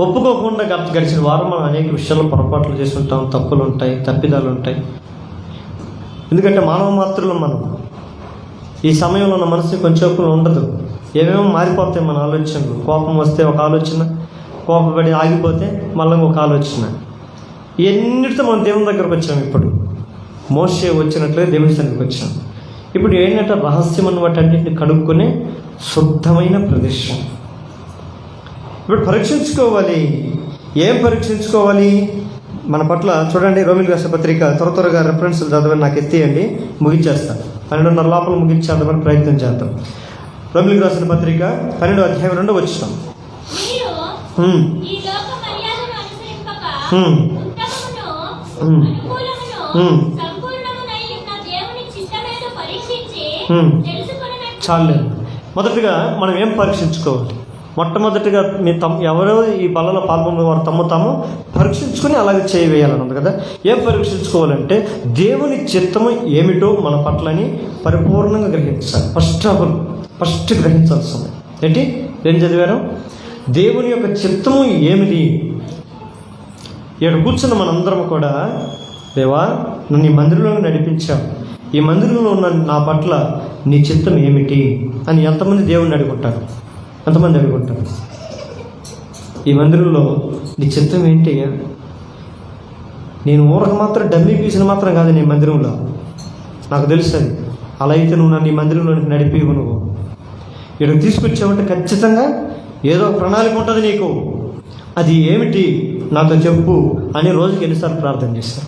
ఒప్పుకోకుండా గడిచిన వారం మనం అనేక విషయాల్లో పొరపాట్లు చేసి ఉంటాం, తప్పులు ఉంటాయి, తప్పిదాలు ఉంటాయి. ఎందుకంటే మానవ మాత్రులు మనం. ఈ సమయంలో ఉన్న మనసు కొంచెం ఉండదు, ఏమేమో మారిపోతాయి మన ఆలోచనలు. కోపం వస్తే ఒక ఆలోచన, కోపపడి ఆగిపోతే మళ్ళీ ఒక ఆలోచన. ఎన్నిటితో మనం దేవుని దగ్గరకు వచ్చాం. ఇప్పుడు మోషే వచ్చినట్లే దేవుని సన్నిధికి వచ్చాం. ఇప్పుడు ఏంటంటే రహస్యం అన్నమాట, అన్నింటిని కడుక్కునే శుద్ధమైన ప్రదేశం. ఇప్పుడు పరీక్షించుకోవాలి. ఏం పరీక్షించుకోవాలి మన పట్ల? చూడండి, రోమిలికి రాసిన పత్రిక త్వరగా రెఫరెన్స్లు చదవని నాకు ఎత్తేయండి, ముగించేస్తాను. 12:30 లోపల ముగించేద్దామని ప్రయత్నం చేద్దాం. రోమిలికి రాసిన పత్రిక 12వ అధ్యాయం 2వ వచనం. చాలు. మొదటిగా మనం ఏం పరీక్షించుకోవాలి? మొట్టమొదటిగా ఎవరో ఈ పనులలో పాల్గొన్న వారు తాము పరీక్షించుకొని అలాగే చేయవేయాలని ఉంది కదా. ఏం పరీక్షించుకోవాలంటే దేవుని చిత్తము ఏమిటో మన పట్లని పరిపూర్ణంగా గ్రహించాలి. ఫస్ట్ గ్రహించాల్సింది ఏంటి? ఏం చదివారు? దేవుని యొక్క చిత్తము ఏమిటి? ఇక్కడ కూర్చున్న మనందరం కూడా, దేవా నన్ను ఈ మందిరంలో నడిపించావు, ఈ మందిరంలో ఉన్న నా పట్ల నీ చిత్తం ఏమిటి అని ఎంతమంది దేవుణ్ణి అడుగుంటారు? ఎంతమంది అడుగుంటారు? ఈ మందిరంలో నీ చిత్తం ఏంటి? నేను ఊరకు మాత్రం డమ్మీ పీసిన మాత్రం కాదు నీ మందిరంలో, నాకు తెలుసు అది. అలా అయితే నువ్వు నన్ను ఈ మందిరంలోనికి నడిపివు. నువ్వు ఇక్కడికి తీసుకొచ్చావంటే ఖచ్చితంగా ఏదో ప్రణాళిక ఉంటుంది నీకు. అది ఏమిటి నాతో చెప్పు అని రోజుకి ఎన్నిసార్లు ప్రార్థన చేశారు?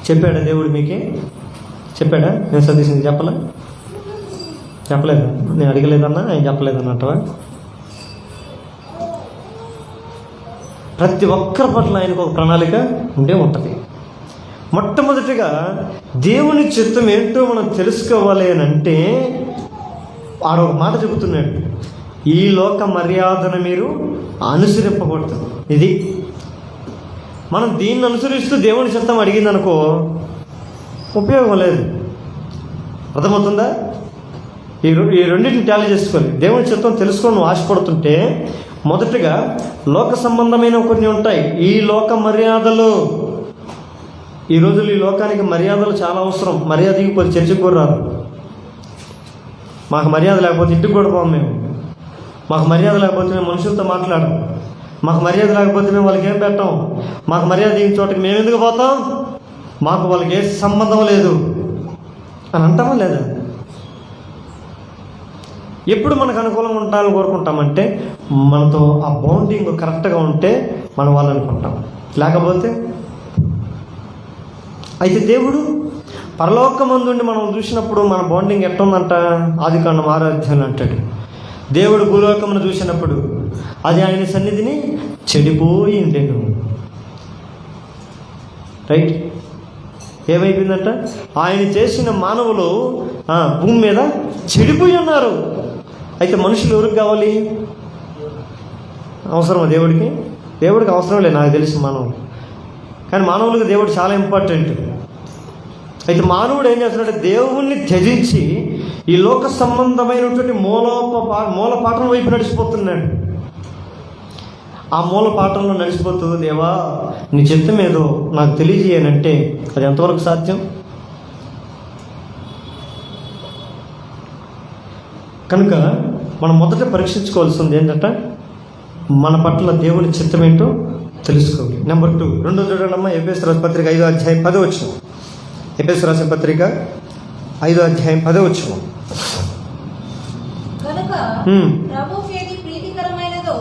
చెప్పాడా దేవుడు? మీకే చెప్పాడా? నేను సతీష్ని చెప్పలేదా? నేను అడగలేదన్నా, ఆయన చెప్పలేదన్నట్టవా? ప్రతి ఒక్కరి పట్ల ఆయనకు ఒక ప్రణాళిక ఉండే ఉంటుంది. మొట్టమొదటిగా దేవుని చిత్తం ఏంటో మనం తెలుసుకోవాలి అని అంటే ఆడ ఒక మాట చెబుతున్నాడు, ఈ లోక మర్యాదను మీరు అనుసరింపకూడదు. ఇది మనం దీన్ని అనుసరిస్తూ దేవుని చిత్తం అడిగిందనుకో ఉపయోగం లేదు. అర్థమవుతుందా? ఈ రెండింటిని టాలీ చేసుకోవాలి. దేవుని చిత్తం తెలుసుకొని నువ్వు ఆశపడుతుంటే మొదటగా లోక సంబంధమైన కొన్ని ఉంటాయి. ఈ లోక మర్యాదలు, ఈ రోజులు ఈ లోకానికి మర్యాదలు చాలా అవసరం. మర్యాద ఇవ్వకపోతే చర్చకు కూడా రాదు. మాకు మర్యాద లేకపోతే ఇంటికి కూడా పోం మేము. మాకు మర్యాద లేకపోతే మేము మనుషులతో మాట్లాడం. మాకు మర్యాద లేకపోతే మేము వాళ్ళకి ఏం పెట్టాం. మాకు మర్యాద ఇవ్వని చోటకి మేము ఎందుకు పోతాం? మాకు వాళ్ళకి ఏ సంబంధం లేదు అని అంటామా లేదా? ఎప్పుడు మనకు అనుకూలంగా ఉంటామని కోరుకుంటామంటే మనతో ఆ బౌండింగ్ కరెక్ట్గా ఉంటే మనం వాళ్ళు అనుకుంటాం, లేకపోతే. అయితే దేవుడు పరలోకమందుండి మనం చూసినప్పుడు మన బాండింగ్ ఎట్టుందంట? ఆదికాండం 6వ అధ్యాయం అంటాడు, దేవుడు భూలోకమును చూసినప్పుడు అది ఆయన సన్నిధిని చెడిపోయి ఉండేను. రైట్? ఏమైపోయిందంట? ఆయన చేసిన మానవులు భూమి మీద చెడిపోయి ఉన్నారు. అయితే మనుషులు ఎవరికి కావాలి? అవసరమా దేవుడికి? దేవుడికి అవసరం లేదు నాకు తెలిసి మానవులు. కానీ మానవులకు దేవుడు చాలా ఇంపార్టెంట్. అయితే మానవుడు ఏం చేస్తున్నాడు? దేవుణ్ణి త్యజించి ఈ లోక సంబంధమైనటువంటి మూలపాఠం వైపు నడిచిపోతున్నాడు. ఆ మూలపాఠంలో నడిచిపోతూ, దేవా నీ చిత్తం ఏదో నాకు తెలియజేయనంటే అది ఎంతవరకు సాధ్యం? కనుక మనం మొదట పరీక్షించుకోవాల్సింది ఏంటంటే మన పట్ల దేవుని చిత్తం ఏంటో తెలుసుకోవాలి. నెంబర్ 2, రెండో చూడండమ్మా, ఎఫెసీయుల రాసిన పత్రిక 5వ అధ్యాయం 10వ వచనం. ఎఫెసీయుల రాసిన పత్రిక 5వ అధ్యాయం 10వ వచనం. కనుక ప్రభువుకి ఏది ప్రీతికరమైనదో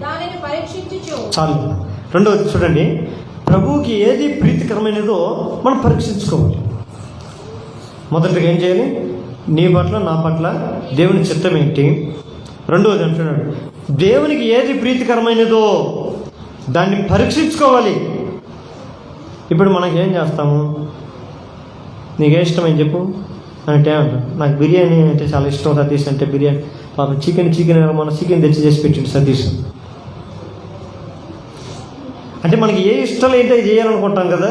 దానిని పరీక్షించుచు. చాలు. రెండవది చూడండి, ప్రభువుకి ఏది ప్రీతికరమైనదో మనం పరీక్షించుకోవాలి. మొదటిగా ఏం చేయాలి? నీ పట్ల నా పట్ల దేవుని చిత్తం ఏంటి? రెండవది అంటున్నాడు, దేవునికి ఏది ప్రీతికరమైనదో దాన్ని పరీక్షించుకోవాలి. ఇప్పుడు మనకి ఏం చేస్తాము? నీకే ఇష్టమని చెప్పు అంటే అంటాం. నాకు బిర్యానీ అంటే చాలా ఇష్టం సతీష్ అంటే. బిర్యానీ పాపం చికెన్ మన చికెన్ తెచ్చి చేసి పెట్టిండు సతీష్. అంటే మనకి ఏ ఇష్టం ఏంటో చేయాలనుకుంటాం కదా.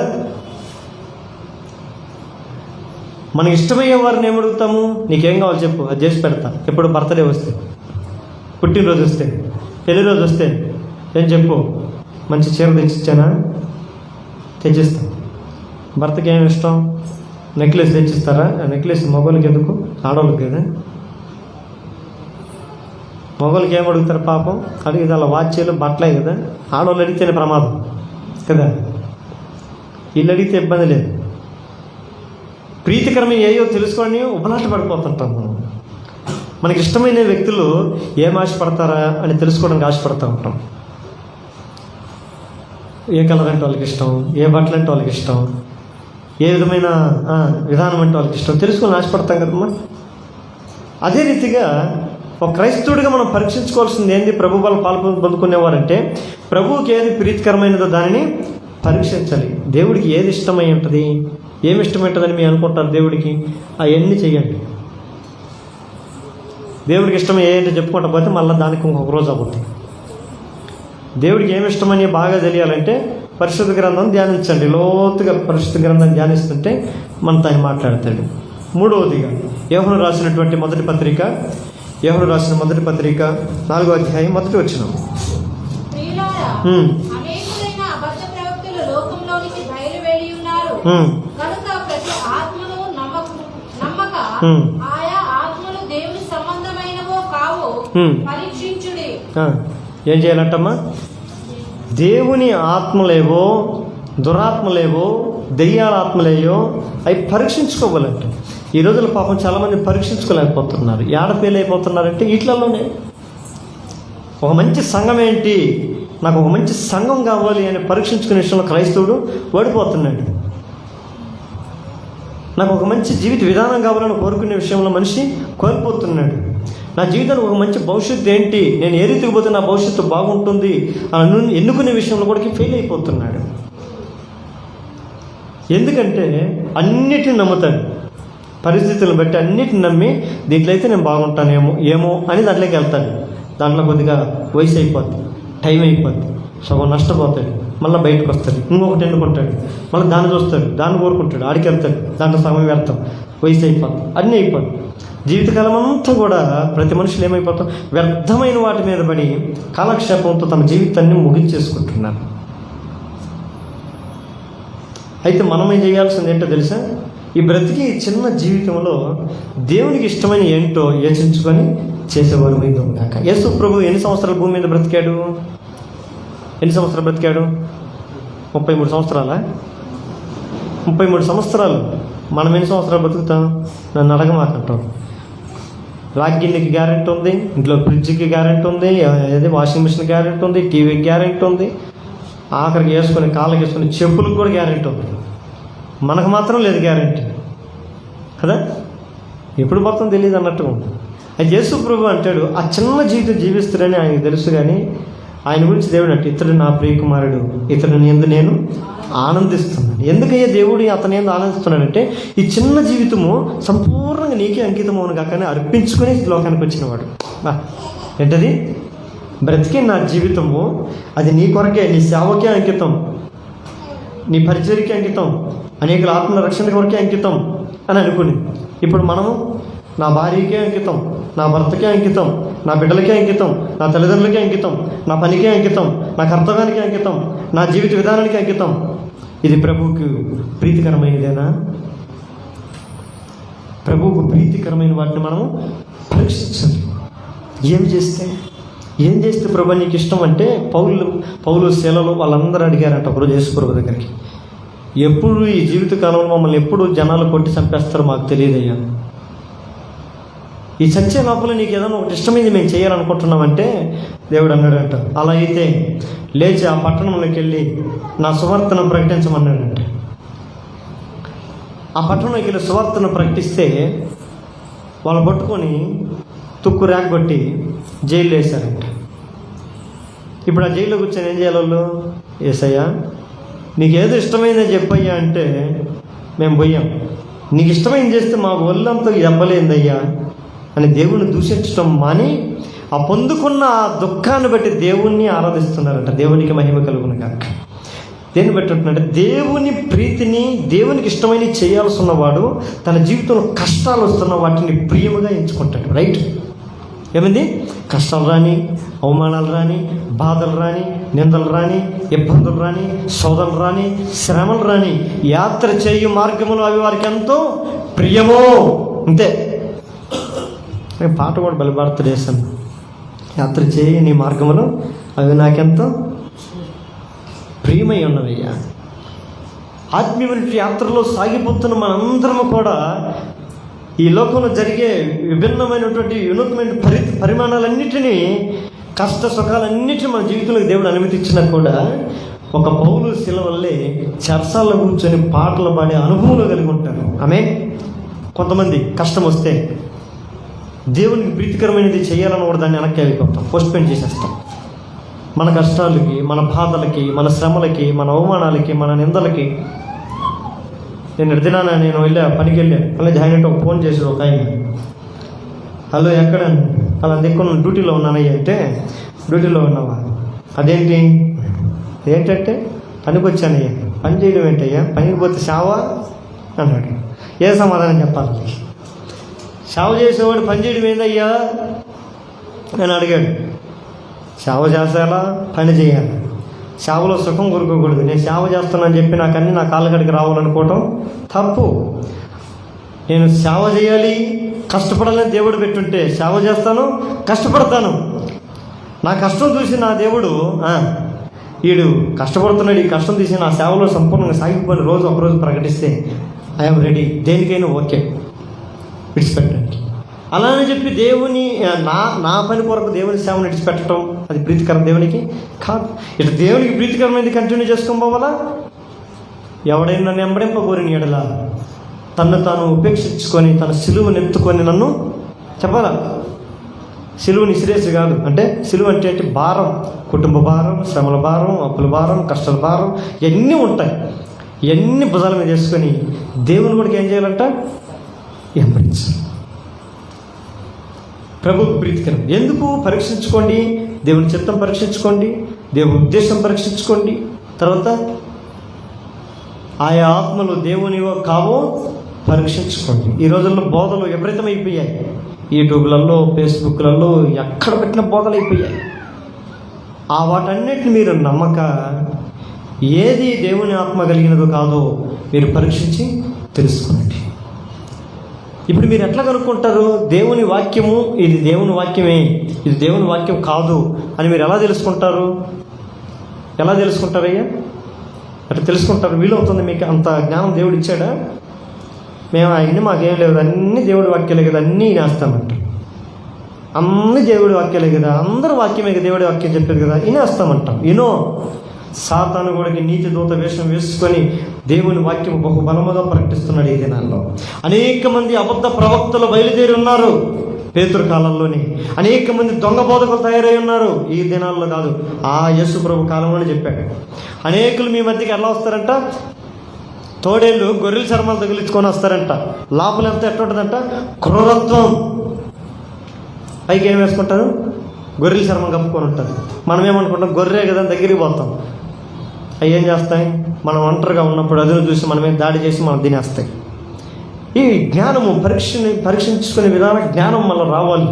మనకి ఇష్టమయ్యే వారిని ఏమడుగుతాము? నీకేం కావాలి చెప్పు, అది చేసి పెడతా. ఎప్పుడు బర్త్డే వస్తే, పుట్టినరోజు వస్తే, పెళ్లి రోజు వస్తే ఏం చెప్పు, మంచి చీర తెచ్చిచ్చానా? తెచ్చిస్తా. భర్తకి ఏమి ఇష్టం? నెక్లెస్ తెచ్చిస్తారా? ఆ నెక్లెస్ మగవాళ్ళకి ఎందుకు? ఆడవాళ్ళకి కదా. మగవాళ్ళకి ఏం అడుగుతారు పాపం? అడిగితే అలా వాచ్లు బట్టలే కదా. ఆడవాళ్ళు అడిగితేనే ప్రమాదం కదా. వీళ్ళు అడిగితే ఇబ్బంది లేదు. ప్రీతికరమైన ఏయో తెలుసుకొని ఉపలాట పడిపోతుంటాం మనం. మనకి ఇష్టమైన వ్యక్తులు ఏం ఆశపడతారా అని తెలుసుకోవడానికి ఆశపడుతూ ఉంటాం. ఏ కలర్ అంటే వాళ్ళకి ఇష్టం, ఏ బట్టలు అంటే వాళ్ళకి ఇష్టం, ఏ విధమైన విధానం అంటే వాళ్ళకి ఇష్టం తెలుసుకొని ఆశపడతాం కదమ్మా. అదే రీతిగా ఒక క్రైస్తవుడిగా మనం పరీక్షించుకోవాల్సింది ఏంది? ప్రభు వాళ్ళు పొందుకునేవారంటే ప్రభువుకి ఏది ప్రీతికరమైనదో దానిని పరీక్షించాలి. దేవుడికి ఏది ఇష్టమై ఉంటుంది, ఏమి ఇష్టమైంటుందని మీరు అనుకుంటారు దేవుడికి? అవన్నీ చెయ్యండి. దేవుడికి ఇష్టం ఏంటో చెప్పుకుంటా పోతే మళ్ళీ దానికి ఇంకొక రోజు అవుతుంది. దేవుడికి ఏమి ఇష్టమని బాగా తెలియాలంటే పరిశుద్ధ గ్రంథం ధ్యానించండి. లోతుగా పరిశుద్ధ గ్రంథం ధ్యానిస్తుంటే మనతో ఆయన మాట్లాడతాడు. మూడవదిగా యోహాను రాసినటువంటి మొదటి పత్రిక, యోహాను రాసిన మొదటి పత్రిక 4వ అధ్యాయం 1వ వచనం. ప్రియులారా, అనేకులైన అబద్ధ ప్రవక్తలు లోకంలోనికి బయలువెళ్ళి ఉన్నారు. కనుక ప్రతి ఆత్మను నమ్మక ఆయా ఆత్మలు దేవుని సంబంధమైనవో కావో పరీక్షించుడి. ఏం చేయాలంటమ్మా? దేవుని ఆత్మలేవో, దురాత్మలేవో, దెయ్యాల ఆత్మలేయో అవి పరీక్షించుకోవాలంట. ఈ రోజుల పాపం చాలామంది పరీక్షించుకోలేకపోతున్నారు. ఏడ ఫెయిల్ అయిపోతున్నారంటే వీటిలలోనే. ఒక మంచి సంఘం ఏంటి, నాకు ఒక మంచి సంఘం కావాలి అని పరీక్షించుకునే విషయంలో క్రైస్తవుడు ఓడిపోతున్నాడు. నాకు ఒక మంచి జీవిత విధానం కావాలని కోరుకునే విషయంలో మనిషి కోల్పోతున్నాడు. నా జీవితానికి ఒక మంచి భవిష్యత్తు ఏంటి, నేను ఏ రీతికి పోతే నా భవిష్యత్తు బాగుంటుంది అని ఎన్నుకునే విషయంలో కూడా ఫెయిల్ అయిపోతున్నాడు. ఎందుకంటే అన్నిటిని నమ్ముతాడు. పరిస్థితులను బట్టి అన్నిటిని నమ్మి దీంట్లో అయితే నేను బాగుంటానేమో ఏమో అని దాంట్లోకి వెళ్తాడు. దాంట్లో కొద్దిగా వయసు అయిపోద్ది, టైం అయిపోద్ది, సగం నష్టపోతాడు. మళ్ళీ బయటకు వస్తాడు, ఇంకొకటి ఎన్నుకుంటాడు, మళ్ళీ దాన్ని చూస్తాడు, దాన్ని కోరుకుంటాడు, ఆడికి వెళ్తాడు, దాంట్లో సమయం వ్యర్థం, వయసు అయిపోద్ది, అన్నీ అయిపోద్ది. జీవితకాలం అంతా కూడా ప్రతి మనుషులు ఏమైపోతాం? వ్యర్థమైన వాటి మీద పడి కాలక్షేపంతో తమ జీవితాన్ని ముగించేసుకుంటున్నారు. అయితే మనం ఏం చేయాల్సింది ఏంటో తెలుసా? ఈ బ్రతికి చిన్న జీవితంలో దేవునికి ఇష్టమైన ఏంటో యోచించుకొని చేసేవారు మీద ఉన్నాక. యేసు ప్రభు ఎన్ని సంవత్సరాలు భూమి మీద బ్రతికాడు? ఎన్ని సంవత్సరాలు బ్రతికాడు? 33 సంవత్సరాలా? 33 సంవత్సరాలు. మనం ఎన్ని సంవత్సరాలు బ్రతుకుతాం? నన్ను అడగమాకంటాం. రాగిన్నెకి గ్యారెంటీ ఉంది, ఇంట్లో ఫ్రిడ్జ్కి గ్యారెంటీ ఉంది, ఏది వాషింగ్ మిషన్ గ్యారెంటీ ఉంది, టీవీకి గ్యారెంటీ ఉంది, ఆఖరికి వేసుకొని కాళ్ళకి వేసుకొని చెప్పులకు కూడా గ్యారెంటీ ఉంది. మనకు మాత్రం లేదు గ్యారెంటీ కదా. ఎప్పుడు మొత్తం తెలియదు అన్నట్టుగా ఉంది. అది యేసు ప్రభు అంటాడు, ఆ చిన్న జీవితం జీవిస్తారని ఆయనకు తెలుసు. కానీ ఆయన గురించి దేవుడు అంటే, ఇతడు నా ప్రియ కుమారుడు, ఇతడు యందు నేను ఆనందిస్తున్నాను. ఎందుకయ్యా దేవుడు అతను ఏందో ఆనందిస్తున్నాడంటే ఈ చిన్న జీవితము సంపూర్ణంగా నీకే అంకితం అవును కాకనే అర్పించుకొని లోకానికి వచ్చినవాడు. ఏంటది? బ్రతికే నా జీవితము అది నీ కొరకే, నీ సేవకే అంకితం, నీ పరిచర్యకే అంకితం, అనేకల ఆత్మ రక్షణ కొరకే అంకితం అని అనుకుని ఇప్పుడు మనము నా భార్యకే అంకితం, నా భర్తకే అంకితం, నా బిడ్డలకే అంకితం, నా తల్లిదండ్రులకే అంకితం, నా పనికే అంకితం, నా కర్తవ్యానికి అంకితం, నా జీవిత విధానానికి అంకితం. ఇది ప్రభువుకు ప్రీతికరమైనదేనా? ప్రభువుకు ప్రీతికరమైన వాటిని మనము పరీక్షించాలి. ఏం చేస్తే ప్రభు నీకు ఇష్టం అంటే పౌలు శీలలు వాళ్ళందరూ అడిగారంట ఒకరోజు యేసు ప్రభు దగ్గరికి, ఎప్పుడు ఈ జీవితకాలంలో మమ్మల్ని ఎప్పుడు జనాలు కొట్టి చంపేస్తారో మాకు తెలియదయ్యా, ఈ చచ్చే లోపల నీకు ఏదైనా ఒకటి ఇష్టమైంది మేము చేయాలనుకుంటున్నామంటే దేవుడు అన్నాడంట, అలా అయితే లేచి ఆ పట్టణంలోకి వెళ్ళి నా సువార్తను ప్రకటించమన్నాడంట. ఆ పట్టణంలోకి వెళ్ళి సువార్తను ప్రకటిస్తే వాళ్ళు పట్టుకొని తుక్కు రేగొట్టి జైలు వేశారంట. ఇప్పుడు ఆ జైల్లో కూర్చొని ఏం చేయాలి వాళ్ళు? యేసయ్యా నీకు ఏదో ఇష్టమైందని చెప్పయ్యా అంటే మేము పోయాం, నీకు ఇష్టమైంది చేస్తే మా ఒళ్ళంతా దెబ్బలేందయ్యా అని దేవుణ్ణి దూషించడం మాని ఆ పొందుకున్న ఆ దుఃఖాన్ని బట్టి దేవుణ్ణి ఆరాధిస్తున్నారంట. దేవునికి మహిమ కలుగును గాక. దేన్ని బట్టి ఉంటుందంటే దేవుని ప్రీతిని, దేవునికి ఇష్టమైన చేయాల్సి ఉన్నవాడు తన జీవితంలో కష్టాలు వస్తున్న వాటిని ప్రియముగా ఎంచుకుంటాడు. రైట్? ఏమైంది? కష్టాలు రాని, అవమానాలు రాని, బాధలు రాని, నిందలు రాని, ఇబ్బందులు రాని, శోధనలు రాని, శ్రమలు రాని, యాత్ర చేయు మార్గములు అవి వారికి ఎంతో ప్రియమో. అంతే. నేను పాట కూడా బలిపాడుతూ వేసాను, యాత్ర చేయి నీ మార్గములు అవి నాకెంతో ప్రియమై ఉన్నవయ్యా. ఆత్మీయమైన యాత్రలో సాగిపోతున్న మనందరము కూడా ఈ లోకంలో జరిగే విభిన్నమైనటువంటి వినూత్నమైన పరిమాణాలన్నిటినీ, కష్ట సుఖాలన్నిటిని మన జీవితంలోకి దేవుడు అనుమతించినా కూడా ఒక పౌలు శిల వల్లే చర్చాల్లో కూర్చొని పాటలు పాడే అనుభవంలో కలిగి ఉంటారు. ఆమె కొంతమంది కష్టం వస్తే దేవునికి ప్రీతికరమైనది చేయాలని కూడా దాన్ని వెనక్కి వెళ్ళిపోతాం, పోస్ట్పోన్ చేసేస్తాం. మన కష్టాలకి, మన బాధలకి, మన శ్రమలకి, మన అవమానాలకి, మన నిందలకి. నేను ఎడిదినానా నేను పనికి వెళ్ళా జాయిన్ అంటే ఒక ఫోన్ చేసాడు ఒక ఆయన, హలో ఎక్కడ అలా దిక్కున్న డ్యూటీలో ఉన్నానయ్యా అంటే, డ్యూటీలో ఉన్నావా? అదేంటి? ఏంటంటే పనికి వచ్చానయ్యా. పని చేయడం ఏంటయ్యా? పనికి పోతే సావా అన్నాడు. ఏ సమాధానం చెప్పాలి? సేవ చేసేవాడు పని చేయడం ఏందయ్యా అని అడిగాడు. సేవ చేసేలా పని చేయాలి, సేవలో సుఖం కొనుక్కోకూడదు. నేను సేవ చేస్తానని చెప్పి నాకన్నీ నా కాళ్ళ కడికి రావాలనుకోవటం తప్పు. నేను సేవ చేయాలి, కష్టపడాలని దేవుడు పెట్టుంటే సేవ చేస్తాను, కష్టపడతాను. నా కష్టం చూసి నా దేవుడు వీడు కష్టపడుతున్నాడు, ఈ కష్టం తీసి నా సేవలో సంపూర్ణంగా సాగిపోయిన రోజు ఒకరోజు ప్రకటిస్తే ఐఎమ్ రెడీ, దేనికైనా ఓకే, విడిచిపెట్టండి. అలానే చెప్పి దేవుని నా పని కొరకు దేవుని సేవను విడిచిపెట్టడం అది ప్రీతికరం దేవునికి కాదు. ఇటు దేవునికి ప్రీతికరమైనది కంటిన్యూ చేసుకొని పోవాలా. ఎవడైనా నన్ను వెంబడింపబోరిన ఎడల తను తాను ఉపేక్షించుకొని తన సిలువను ఎత్తుకొని నన్ను చెప్పాలా. సిలువని సిరేసి కాదు, అంటే సిలువ అంటే భారం, కుటుంబ భారం, శ్రమల భారం, అప్పుల భారం, కష్టాల భారం ఇవన్నీ ఉంటాయి. ఇవన్నీ భుజాల మీద వేసుకొని దేవుని కూడా ఏం చేయాలంట? వెంబడించాలి. ప్రభువుకు ప్రీతికరం. ఎందుకు? పరీక్షించుకోండి, దేవుని చిత్తం పరీక్షించుకోండి, దేవుని ఉద్దేశం పరీక్షించుకోండి. తర్వాత ఆయా ఆత్మలు దేవునివో కావో పరీక్షించుకోండి. ఈ రోజుల్లో బోధలు విపరీతమైపోయాయి. యూట్యూబ్లలో, ఫేస్బుక్లలో ఎక్కడ పెట్టిన బోధలు అయిపోయాయి. వాటన్నిటిని మీరు నమ్మక ఏది దేవుని ఆత్మ కలిగినదో కాదో మీరు పరీక్షించి తెలుసుకోండి. ఇప్పుడు మీరు ఎట్లా కనుక్కుంటారు? దేవుని వాక్యము ఇది దేవుని వాక్యమే, ఇది దేవుని వాక్యం కాదు అని మీరు ఎలా తెలుసుకుంటారు? ఎలా తెలుసుకుంటారయ్యా? అట్లా తెలుసుకుంటారు. వీలవుతుంది మీకు? అంత జ్ఞానం దేవుడు ఇచ్చాడా? మేము అవన్నీ మాకేం లేదు, అన్నీ దేవుడి వాక్యాలే కదా, అన్నీ వినేస్తామంట. అన్నీ దేవుడి వాక్యాలే కదా, అందరూ వాక్యమే కదా, దేవుడి వాక్యం చెప్పారు కదా, వినేస్తామంటాం. సాతాను కూడా నీతి దూత వేషం వేసుకొని దేవుని వాక్యం బహుబలముగా ప్రకటిస్తున్నాడు ఈ దినాల్లో. అనేక మంది అబద్ధ ప్రవక్తలు బయలుదేరి ఉన్నారు. పేతురు కాలంలోనే అనేక మంది దొంగ బోధకులు తయారై ఉన్నారు. ఈ దినాల్లో కాదు, ఆ యేసు ప్రభు కాలంలోనే చెప్పాడు. అనేకులు మీ మధ్యకి ఎలా వస్తారంట? తోడేళ్ళు గొర్రెల చర్మాలు తగిలించుకొని వస్తారంట. లోపల ఎంత ఎట్టుంటుందంట? క్రూరత్వం. పైకి ఏం వేసుకుంటారు? గొర్రెల చర్మం కప్పుకొని ఉంటారు. మనం ఏమనుకుంటాం? గొర్రె కదా, దగ్గరికి పోతాం. అవి ఏం చేస్తాయి? మనం ఒంటరిగా ఉన్నప్పుడు అదును చూసి మనమే దాడి చేసి మనం తినేస్తాయి. ఈ జ్ఞానము పరీక్షించుకునే విధానం జ్ఞానం మళ్ళీ రావాలి.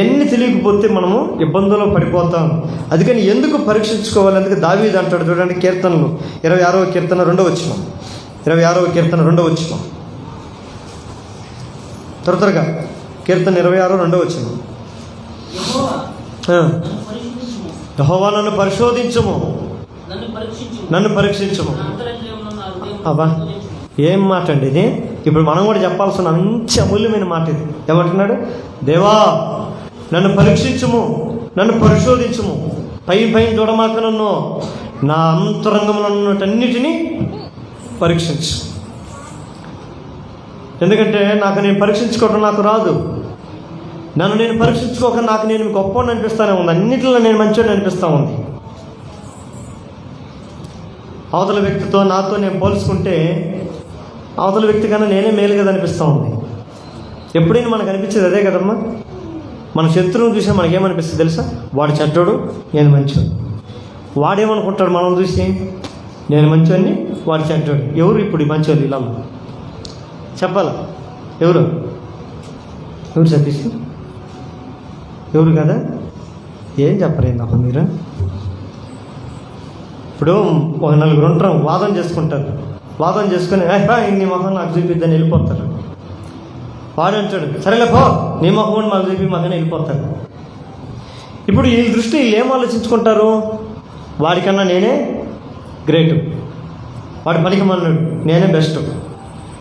ఎన్ని తెలియకపోతే మనము ఇబ్బందుల్లో పడిపోతాం. అందుకని ఎందుకు పరీక్షించుకోవాలి? అందుకే దావీదు అంటాడు చూడండి, కీర్తనలు 26వ కీర్తన 2వ వచనం. 26వ కీర్తన 2వ వచనం. త్వరగా కీర్తన 26 2వ వచనం. యెహోవా నన్ను పరిశోధించుము, నన్ను పరీక్షించుము. అబ్బా, ఏం మాట అండి ఇది! ఇప్పుడు మనం కూడా చెప్పాల్సిన మంచి అమూల్యమైన మాట ఇది. ఏమంటున్నాడు? దేవా నన్ను పరీక్షించుము, నన్ను పరిశోధించుము, పైన చూడమాక నన్ను, నా అంతరంగంలో ఉన్నటన్నిటినీ పరీక్షించు. ఎందుకంటే నేను పరీక్షించుకోవడం నాకు రాదు. నన్ను నేను పరీక్షించుకోక నేను గొప్పవాడిని అనిపిస్తానే ఉంది. అన్నిటిలో నేను మంచివాడిని అనిపిస్తూ ఉంది. అవతల వ్యక్తితో నాతో నేను పోల్చుకుంటే అవతల వ్యక్తి కన్నా నేనే మేలుగా అనిపిస్తూ ఉంది. ఎప్పుడైనా మనకు అనిపించేది అదే కదమ్మా. మన శత్రువుని చూసే మనకేమనిపిస్తుంది తెలుసా? వాడు చెడ్డోడు, నేను మంచోడు. వాడేమనుకుంటాడు మనం చూసి? నేను మంచోడిని, వాడు చెడ్డోడు. ఎవరు ఇప్పుడు ఈ మంచోడు? ఇలా చెప్పాలా? ఎవరు సతీష్? ఎవరు కదా? ఏం చెప్పలేదు నాకు మీరు. ఇప్పుడు ఒక నలుగురు ఉంటారు, వాదన చేసుకుంటారు. వాదన చేసుకుని నీ మొహం నాకు చూపిద్దని వెళ్ళిపోతారు. వాడు అంటాడు, సరేలే పో, నీ మొహం మాకు చూపి మాకని వెళ్ళిపోతారు. ఇప్పుడు ఈ దృష్టి వీళ్ళు ఏం ఆలోచించుకుంటారు? వాడికన్నా నేనే గ్రేటు, వాడి పనికి మాలినాడు, నేనే బెస్ట్.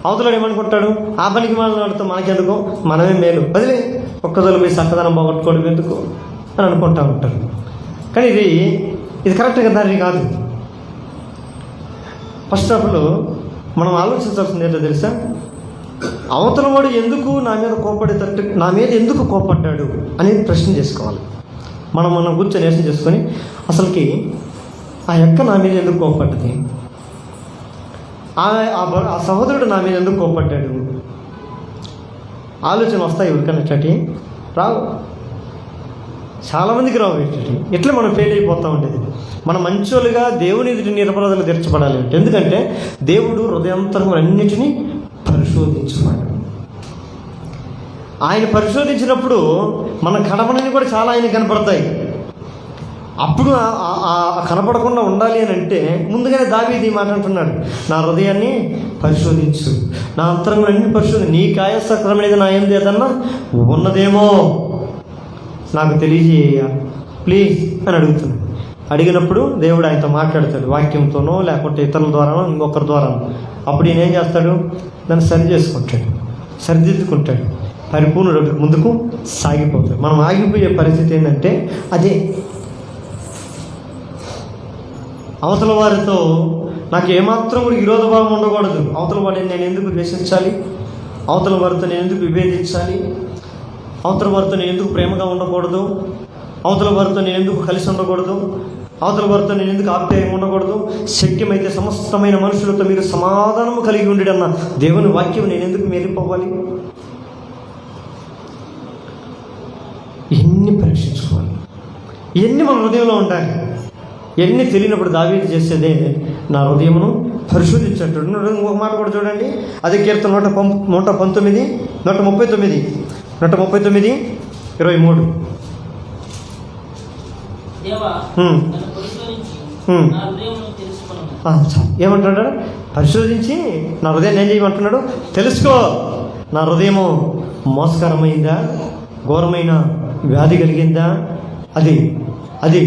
అవతలాడు ఏమనుకుంటాడు? ఆ పనికి మాలినాడుతో మనకెందుకు, మనమే మేలు, వదిలే ఒక్కదలు పోయి చక్కదనం పోగొట్టుకోవడం ఎందుకు అని అనుకుంటా ఉంటారు. కానీ ఇది కరెక్ట్గా దారి కాదు. ఫస్ట్ ఆఫ్ ఆల్ మనం ఆలోచించాల్సింది ఏంటో తెలుసా? అవతల వాడు ఎందుకు నా మీద ఎందుకు కోపడ్డాడు అనేది ప్రశ్న చేసుకోవాలి. మనం కూర్చొని నేర్చు చేసుకొని అసలుకి ఆ యొక్క నా మీద ఎందుకు కోపడ్డది, ఆ సహోదరుడు నా మీద ఎందుకు కోపడ్డాడు, ఆలోచన వస్తాయి. ఎవరికన్నా ఇట్లాంటి రావు, చాలామందికి రావు. ఇట్లా మనం ఫెయిల్ అయిపోతూ ఉండేది. మనం మంచోళ్ళుగా దేవుని ఎదుటి నిరపరాధులు తీర్చబడాలి. ఎందుకంటే దేవుడు హృదయాంతరములు అన్నిటినీ పరిశోధించున్నాడు. ఆయన పరిశోధించినప్పుడు మన కడపనని కూడా చాలా ఆయన కనపడతాయి. అప్పుడు కనపడకుండా ఉండాలి అని అంటే ముందుగానే దావీదు ఈ మాట అంటున్నాడు, నా హృదయాన్ని పరిశోధించు, నా అంతరంగులన్నీ పరిశోధి, నీ కాయసక్రమనేది నా ఏం లేదన్నా ఉన్నదేమో నాకు తెలియజేయ ప్లీజ్ అని అడుగుతున్నాడు. అడిగినప్పుడు దేవుడు ఆయనతో మాట్లాడతాడు, వాక్యంతోనో లేకుంటే ఇతరుల ద్వారానో ఇంకొకరి ద్వారానో. అప్పుడు ఈయన ఏం చేస్తాడు? దాన్ని సరిదిద్దుకుంటాడు, పరిపూర్ణుడు ముందుకు సాగిపోతాడు. మనం ఆగిపోయే పరిస్థితి ఏంటంటే అదే. అవతల వారితో నాకు ఏమాత్రం కూడా విరోధభావం ఉండకూడదు. అవతల వాడిని నేను ఎందుకు ద్వేషించాలి, అవతల వారితో నేను ఎందుకు విభేదించాలి, అవతల వారితో నేను ఎందుకు ప్రేమగా ఉండకూడదు, అవతల వారితో నేను ఎందుకు కలిసి ఉండకూడదు, అవతల వారితో నేను ఎందుకు ఆప్యాయం ఉండకూడదు, శక్యమైతే సమస్తమైన మనుషులతో మీరు సమాధానము కలిగి ఉండడన్న దేవుని వాక్యం నేను ఎందుకు మేలిపోవాలి? ఎన్ని పరీక్షించుకోవాలి, ఎన్ని మన హృదయంలో ఉండాలి. ఎన్ని తెలియనప్పుడు దావీదు చేసేదే నా హృదయమును పరిశోధించట్టు. ఇంకొక మాట కూడా చూడండి, అదే కీర్తన 139 139:23. ఏమంటున్నాడు? పరిశోధించి నా హృదయాన్ని ఏం చేయమంటున్నాడు? తెలుసుకో, నా హృదయము మోసకరమైందా, ఘోరమైన వ్యాధి కలిగిందా, అది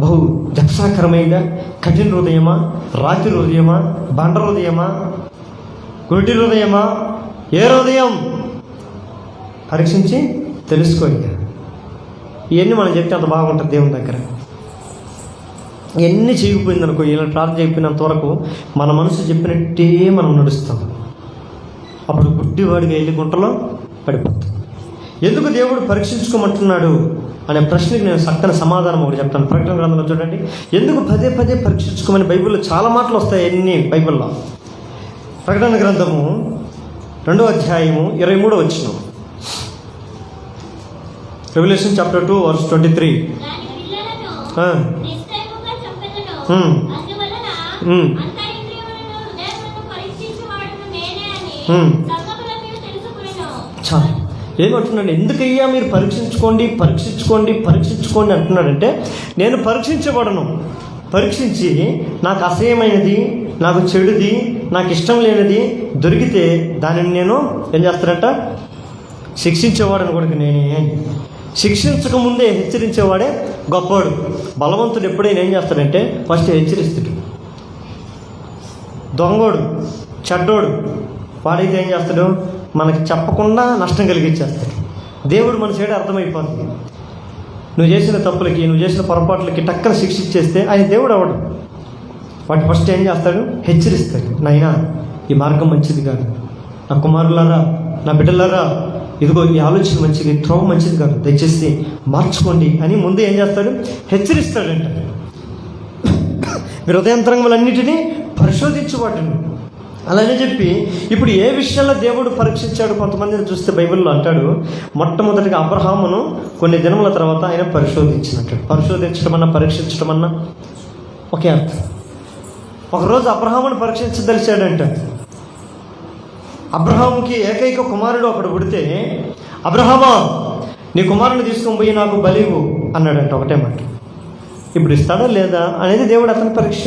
బహు జప్సాకరమైందా, కఠిన హృదయమా, రాతి హృదయమా, బండ హృదయమా, గుడ్డి హృదయమా, ఏ హృదయం పరీక్షించి తెలుసుకోండి. ఇవన్నీ మనం చెప్తే అంత బాగుంటుంది దేవుని దగ్గర. ఎన్ని చేయకపోయిందనుకో, ఇలా ప్రార్థన చెప్పినంత వరకు మన మనసు చెప్పినట్టే మనం నడుస్తాం. అప్పుడు గుడ్డివాడిగా వెళ్ళి గుంటలో పడిపోతుంది. ఎందుకు దేవుడు పరీక్షించుకోమంటున్నాడు అనే ప్రశ్నకి నేను చక్కని సమాధానం ఒకటి చెప్తాను. ప్రకటన గ్రంథంలో చూడండి, ఎందుకు పదే పదే పరీక్షించుకోమని బైబిల్లో చాలా మాటలు వస్తాయి. ఎన్ని బైబిల్లో ప్రకటన గ్రంథము 2వ అధ్యాయము 23వ వచనం. Revelation chapter 2 verse 23. దాని పిల్లలను ఆ. నిశ్చయముగా చంపెదను. హ్మ్. అందువలన హ్మ్. అంతరింద్రియములను హృదయములను పరీక్షించువాడును నేనే అని హ్మ్. సంగములను తెలుసుకొనెను. చాలు. ఏమంటున్నాడు? ఎందుకయ్యా మీరు పరీక్షించుకోండి అంటున్నాడంటే, నేను పరీక్షించబడను. పరీక్షించి నాకు అసహ్యమైనది, నాకు చెడుది, నాకు ఇష్టం లేనిది దొరికితే దానిని నేను ఏం చేస్తానంట? శిక్షించేవాడని కూడా నేనే. శిక్షించకముందే హెచ్చరించేవాడే గొప్పవాడు. బలవంతుడు ఎప్పుడైనా ఏం చేస్తాడంటే ఫస్ట్ హెచ్చరిస్తాడు. దొంగోడు, చెడ్డోడు వాడైతే ఏం చేస్తాడు? మనకి చెప్పకుండా నష్టం కలిగించేస్తాడు. దేవుడు మన సైడ్ అర్థమైపోతుంది. నువ్వు చేసిన తప్పులకి, నువ్వు చేసిన పొరపాట్లకి టక్కన శిక్షించేస్తే ఆయన దేవుడు అవడు. వాటి ఫస్ట్ ఏం చేస్తాడు? హెచ్చరిస్తాడు. నాయనా, ఈ మార్గం మంచిది కాదు, నా కుమారులారా, నా బిడ్డలారా, ఇదిగో ఈ ఆలోచన మంచిది, త్రోవ మంచిది కాదు, దయచేసి మార్చుకోండి అని ముందు ఏం చేస్తాడు? హెచ్చరిస్తాడంట. మీ హృదయాంతరంగములన్నిటినీ పరిశోధించువాటండి. అలానే చెప్పి ఇప్పుడు ఏ విషయాల్లో దేవుడు పరీక్షించాడు కొంతమందిని చూస్తే బైబిల్లో అంటాడు, మొట్టమొదటిగా అబ్రహామును కొన్ని దినముల తర్వాత ఆయన పరిశోధించినట్టు. పరీక్షించడం అన్నా ఒకే అర్థం. ఒకరోజు అబ్రహామును పరీక్షించదలిచాడంట. అబ్రహాముకి ఏకైక కుమారుడు ఒకడు పుడితే, అబ్రహామా నీ కుమారుని తీసుకొని పోయి నాకు బలివు అన్నాడంట. ఒకటే మాట. ఇప్పుడు ఇస్తాడా లేదా అనేది దేవుడు అతని పరీక్ష.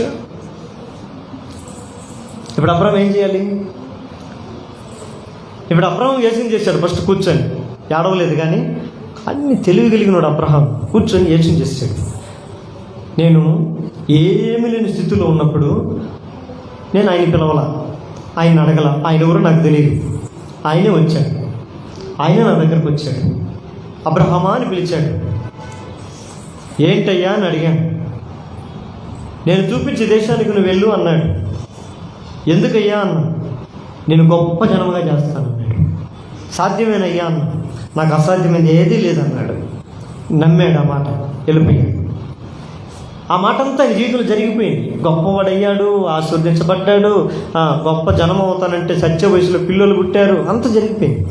ఇప్పుడు అబ్రహం ఏం చేయాలి? ఇప్పుడు అబ్రహం యోచన చేశాడు. ఫస్ట్ కూర్చొని ఏడవలేదు, కానీ అన్ని తెలివి కలిగినాడు అబ్రహం. కూర్చొని యోచన చేశాడు. నేను ఏమీ లేని స్థితిలో ఉన్నప్పుడు నేను ఆయన పిలవాల, ఆయన అడగల, ఆయన ఎవరో నాకు తెలియదు. ఆయనే వచ్చాడు, ఆయనే నా దగ్గరకు వచ్చాడు. అబ్రహమా అని పిలిచాడు. ఏంటయ్యా అని అడిగాను. నేను చూపించే దేశానికి నువ్వు వెళ్ళు అన్నాడు. ఎందుకయ్యా అన్నా. నేను గొప్ప జనముగా చేస్తాను అన్నాడు. సాధ్యమేనయ్యా అన్నా. నాకు అసాధ్యమైనది ఏదీ లేదన్నాడు. నమ్మాడు ఆ మాట, వెళ్ళిపోయాడు. ఆ మాట అంతా ఆయన జీవితంలో జరిగిపోయింది. గొప్పవాడయ్యాడు, ఆశీర్వదించబడ్డాడు, గొప్ప జనం అవుతానంటే సత్య వయసులో పిల్లలు పుట్టారు, అంత జరిగిపోయింది.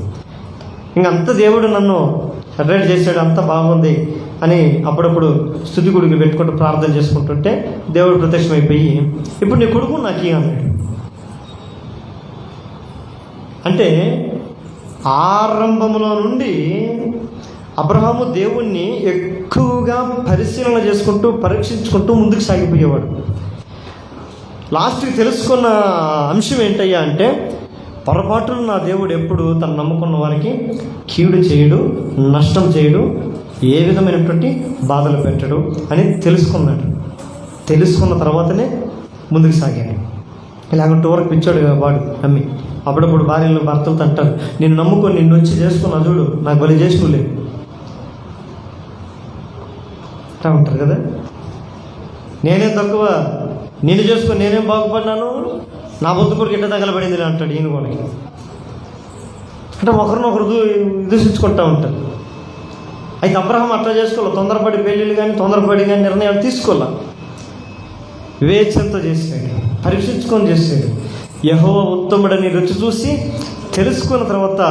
ఇంకంత దేవుడు నన్ను సెటరేట్ చేశాడు, అంత బాగుంది అని అప్పుడప్పుడు స్తుతి గుడికి పెట్టుకుంటూ ప్రార్థన చేసుకుంటుంటే దేవుడు ప్రత్యక్షమైపోయి, ఇప్పుడు నీ కొడుకు నాకు అన్నాడు. అంటే ఆరంభంలో నుండి అబ్రహాము దేవుణ్ణి ఎక్కువగా పరిశీలన చేసుకుంటూ పరీక్షించుకుంటూ ముందుకు సాగిపోయేవాడు. లాస్ట్కి తెలుసుకున్న అంశం ఏంటయ్యా అంటే, పొరపాటును నా దేవుడు ఎప్పుడు తను నమ్ముకున్న వారికి కీడు చేయడు, నష్టం చేయడు, ఏ విధమైనటువంటి బాధలు పెట్టడు అని తెలుసుకున్నాడు. తెలుసుకున్న తర్వాతనే ముందుకు సాగాడు. ఇలాగంటూ వరకు పిచ్చాడు వాడు నమ్మి. అప్పుడప్పుడు భార్యలు భర్తలతో అంటారు, నేను నమ్ముకొని నిన్ను వచ్చి చేసుకున్నా చూడు, నాకు బలి చేసుకోలేదు అంటా ఉంటారు కదా. నేనేం తక్కువ, నేను చేసుకొని నేనేం బాగుపడినాను, నా బొద్దు కూడా గిట్ట తగలబడింది అంటాడు ఈయన కూడా. అంటే ఒకరినొకరు దూషించుకుంటూ ఉంటారు. అయితే అబ్రహాం అట్లా చేసుకోవాలి. తొందరపడి పెళ్ళిళ్ళు కానీ తొందరపడి కానీ నిర్ణయాలు తీసుకోవాలి. వివేచనతో చేసాడు, పరీక్షించుకొని చేసాడు. యెహోవా ఉత్తముడని రుచి చూసి తెలుసుకున్న తర్వాత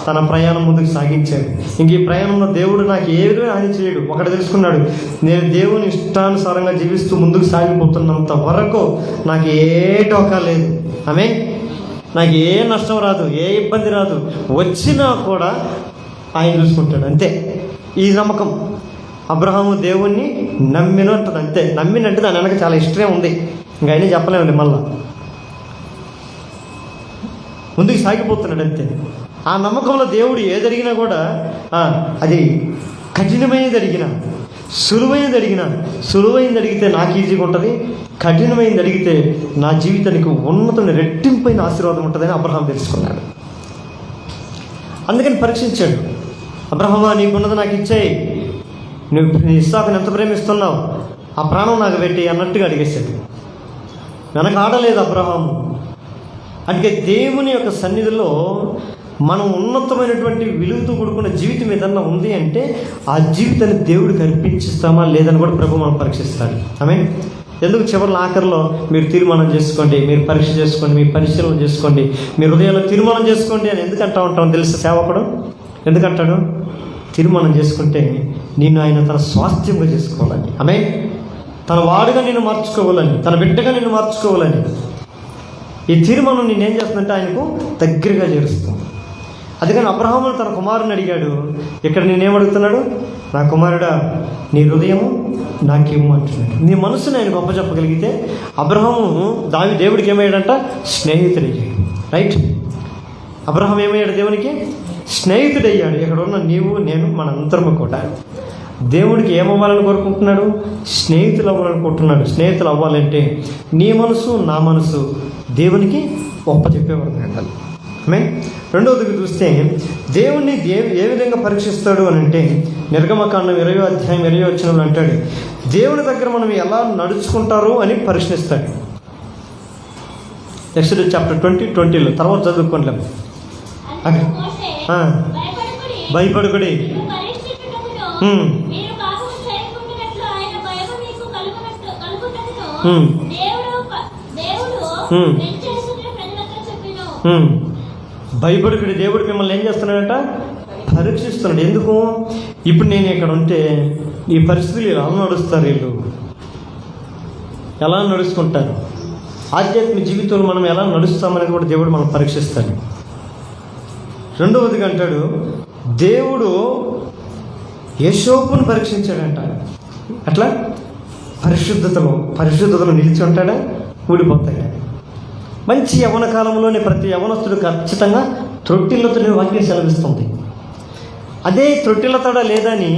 తన ప్రయాణం ముందుకు సాగించాడు. ఇంక ఈ ప్రయాణంలో దేవుడు నాకు ఏ విధంగా హాని చేయడు. ఒకటి తెలుసుకున్నాడు, నేను దేవుని ఇష్టానుసారంగా జీవిస్తూ ముందుకు సాగిపోతున్నంత వరకు నాకు ఏ టోకా లేదు. ఆమేన్. నాకు ఏ నష్టం రాదు, ఏ ఇబ్బంది రాదు. వచ్చినా కూడా ఆయన చూసుకుంటాడు, అంతే. ఈ నమ్మకం అబ్రహాము దేవుణ్ణి నమ్మినట్టు, అంతే. నమ్మినట్టు దాని వెనక చాలా ఇష్టమే ఉంది, ఇంకా అయినా చెప్పలేమండి. మళ్ళా ముందుకు సాగిపోతున్నాడు, అంతే. ఆ నమ్మకంలో దేవుడు ఏది అడిగినా కూడా అది కఠినమైనది అడిగినా, సులువైనది అడిగితే నాకు ఈజీగా ఉంటుంది, కఠినమైనది అడిగితే నా జీవితానికి ఉన్నతమైన రెట్టింపైన ఆశీర్వాదం ఉంటుందని అబ్రహాం తెలుసుకున్నాడు. అందుకని పరీక్షించాడు. అబ్రహామా, నీకున్నది నాకు ఇచ్చేయి, నువ్వు నీ ఇస్సాకుని ఎంత ప్రేమిస్తున్నావు, ఆ ప్రాణం నాకు పెట్టి అన్నట్టుగా అడిగేశాడు. వెనక ఆడలేదు అబ్రహాము. అందుకే దేవుని యొక్క సన్నిధిలో మనం ఉన్నతమైనటువంటి విలువతో కూడుకున్న జీవితం ఏదన్నా ఉంది అంటే ఆ జీవితాన్ని దేవుడికి అర్పించిస్తామా లేదని కూడా ప్రభు మనం పరీక్షిస్తాడు. ఆమేన్. ఎందుకు చివరిలో ఆఖరిలో మీరు తీర్మానం చేసుకోండి, మీరు పరీక్ష చేసుకోండి, మీ పరిశీలన చేసుకోండి, మీ హృదయంలో తీర్మానం చేసుకోండి అని ఎందుకంటా ఉంటాం తెలుసు సేవకుడు? ఎందుకంటాడు? తీర్మానం చేసుకుంటే నిన్ను ఆయన తన స్వాస్థ్యంగా చేసుకోవాలని, ఆమేన్, తన వాడుగా నిన్ను మార్చుకోవాలని, తన బిడ్డగా నిన్ను మార్చుకోవాలని. ఈ తీర్మానం నేనేం చేస్తుందంటే ఆయనకు దగ్గరగా చేరుస్తుంది. అందుకని అబ్రహామును తన కుమారుని అడిగాడు. ఇక్కడ నేనేమడుగుతున్నాడు? నా కుమారుడా, నీ హృదయము నాకేమో అంటున్నాడు. నీ మనసుని ఆయన గొప్ప చెప్పగలిగితే అబ్రహాము దేవుడికి ఏమయ్యాడంట? స్నేహితుడయ్యాడు. రైట్? అబ్రహాం ఏమయ్యాడు? దేవునికి స్నేహితుడయ్యాడు. ఇక్కడ ఉన్న నీవు నేను మనందరము కూడా దేవుడికి ఏమవ్వాలని కోరుకుంటున్నాడు? స్నేహితులు అవ్వాలనుకుంటున్నాడు. స్నేహితులు అవ్వాలంటే నీ మనసు నా మనసు దేవునికి గొప్ప చెప్పేవారు ఉండాలి. రెండవదికి చూస్తే దేవుణ్ణి ఏ విధంగా పరీక్షిస్తాడు అని అంటే నిర్గమకాండం 20వ అధ్యాయం 20వ వచనంలో అంటాడు, దేవుని దగ్గర మనం ఎలా నడుచుకుంటారు అని పరీక్షిస్తాడు. ఎక్సోడస్ చాప్టర్ 20:20లో తర్వాత చదువుకోలేము. భయపడుకుడి, భయపడుకుడి. దేవుడు మిమ్మల్ని ఏం చేస్తున్నాడంట? పరీక్షిస్తున్నాడు. ఎందుకు? ఇప్పుడు నేను ఇక్కడ ఉంటే ఈ పరిస్థితులు ఎలా నడుస్తారు, వీళ్ళు ఎలా నడుచుకుంటారు, ఆధ్యాత్మిక జీవితంలో మనం ఎలా నడుస్తామనేది కూడా దేవుడు మనం పరీక్షిస్తాడు. రెండవదిగా అంటాడు, దేవుడు యోసేపును పరీక్షించాడంట. అట్లా పరిశుద్ధతలో నిలిచి ఉంటాడా, ఊడిపోతాడా? మంచి యవ్వన కాలంలోనే ప్రతి యవ్వనస్తుడు ఖచ్చితంగా త్రొట్టిల్లతోనే వాక్యం సెలవిస్తుంది. అదే త్రొట్టిల్లతాడా లేదా అని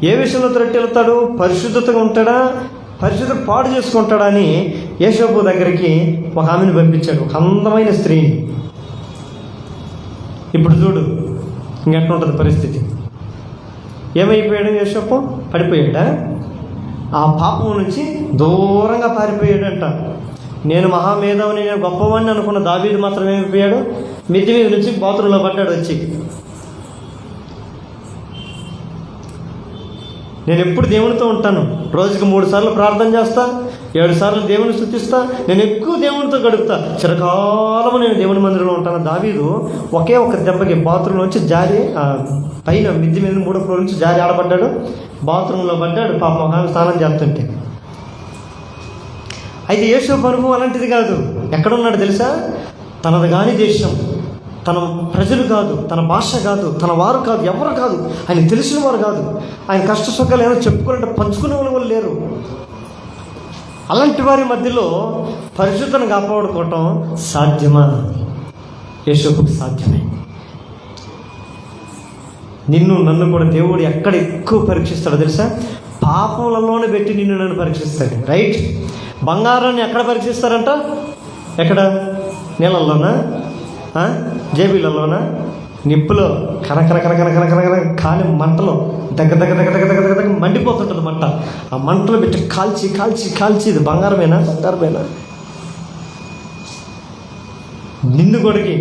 ఏ విషయంలో త్రొట్టిల్లుతాడు? పరిశుద్ధతగా ఉంటాడా, పరిశుద్ధత పాడు చేసుకుంటాడా అని యోసేపు దగ్గరికి ఒక ఆమెను పంపించాడు, ఒక అందమైన స్త్రీని. ఇప్పుడు చూడు ఇంకెట్లా ఉంటుంది పరిస్థితి. ఏమైపోయాడు యోసేపు? పడిపోయాడా? ఆ పాపం నుంచి దూరంగా పారిపోయాడంట. నేను మహామేధావిని, నేను గొప్పవాడిని అనుకున్న దావీదు మాత్రం ఏమైపోయాడు? మిద్ది మీద నుంచి బాత్రూంలో పడ్డాడు వచ్చి. నేను ఎప్పుడు దేవునితో ఉంటాను, రోజుకి 3 సార్లు ప్రార్థన చేస్తా, 7 సార్లు దేవుని స్తుతిస్తా, నేను ఎక్కువ దేవునితో గడుపుతా, చిరకాలము నేను దేవుని మందిరంలో ఉంటాను. దావీదు ఒకే ఒక దెబ్బకి బాత్రూంలో వచ్చి జారి పైన మిద్ది మీద 3వ ఫ్లోర్ నుంచి జారి ఆడపడ్డాడు, బాత్రూంలో పడ్డాడు. పాపం ఒక ఆమె స్నానం చేస్తుంటే. అయితే యోసేపు అనుభవం అలాంటిది కాదు. ఎక్కడున్నాడు తెలుసా? తనది కాని దేశం, తన ప్రజలు కాదు, తన భాష కాదు, తన వారు కాదు, ఎవరు కాదు, ఆయన తెలిసిన వారు కాదు, ఆయన కష్ట సుఖాలు ఏమైనా చెప్పుకోవాలంటే పంచుకునే వాళ్ళు లేరు. అలాంటి వారి మధ్యలో పరిశుద్ధను కాపాడుకోవటం సాధ్యమా? యోసేపుకు సాధ్యమే. నిన్ను నన్ను కూడా దేవుడు ఎక్కడ ఎక్కువ పరీక్షిస్తాడో తెలుసా? పాపంలోనే పెట్టి నిన్ను నన్ను పరీక్షిస్తాడు. రైట్? బంగారాన్ని ఎక్కడ పరీక్షిస్తారంట? ఎక్కడ? నీళ్ళల్లోనా? జేబీలలోనా? నిప్పులో కనకన కాలి మంటలో దగ్గర మండిపోతుంటుంది మంట. ఆ మంటలో పెట్టి కాల్చి ఇది బంగారమేనా? నిన్ను కొడికి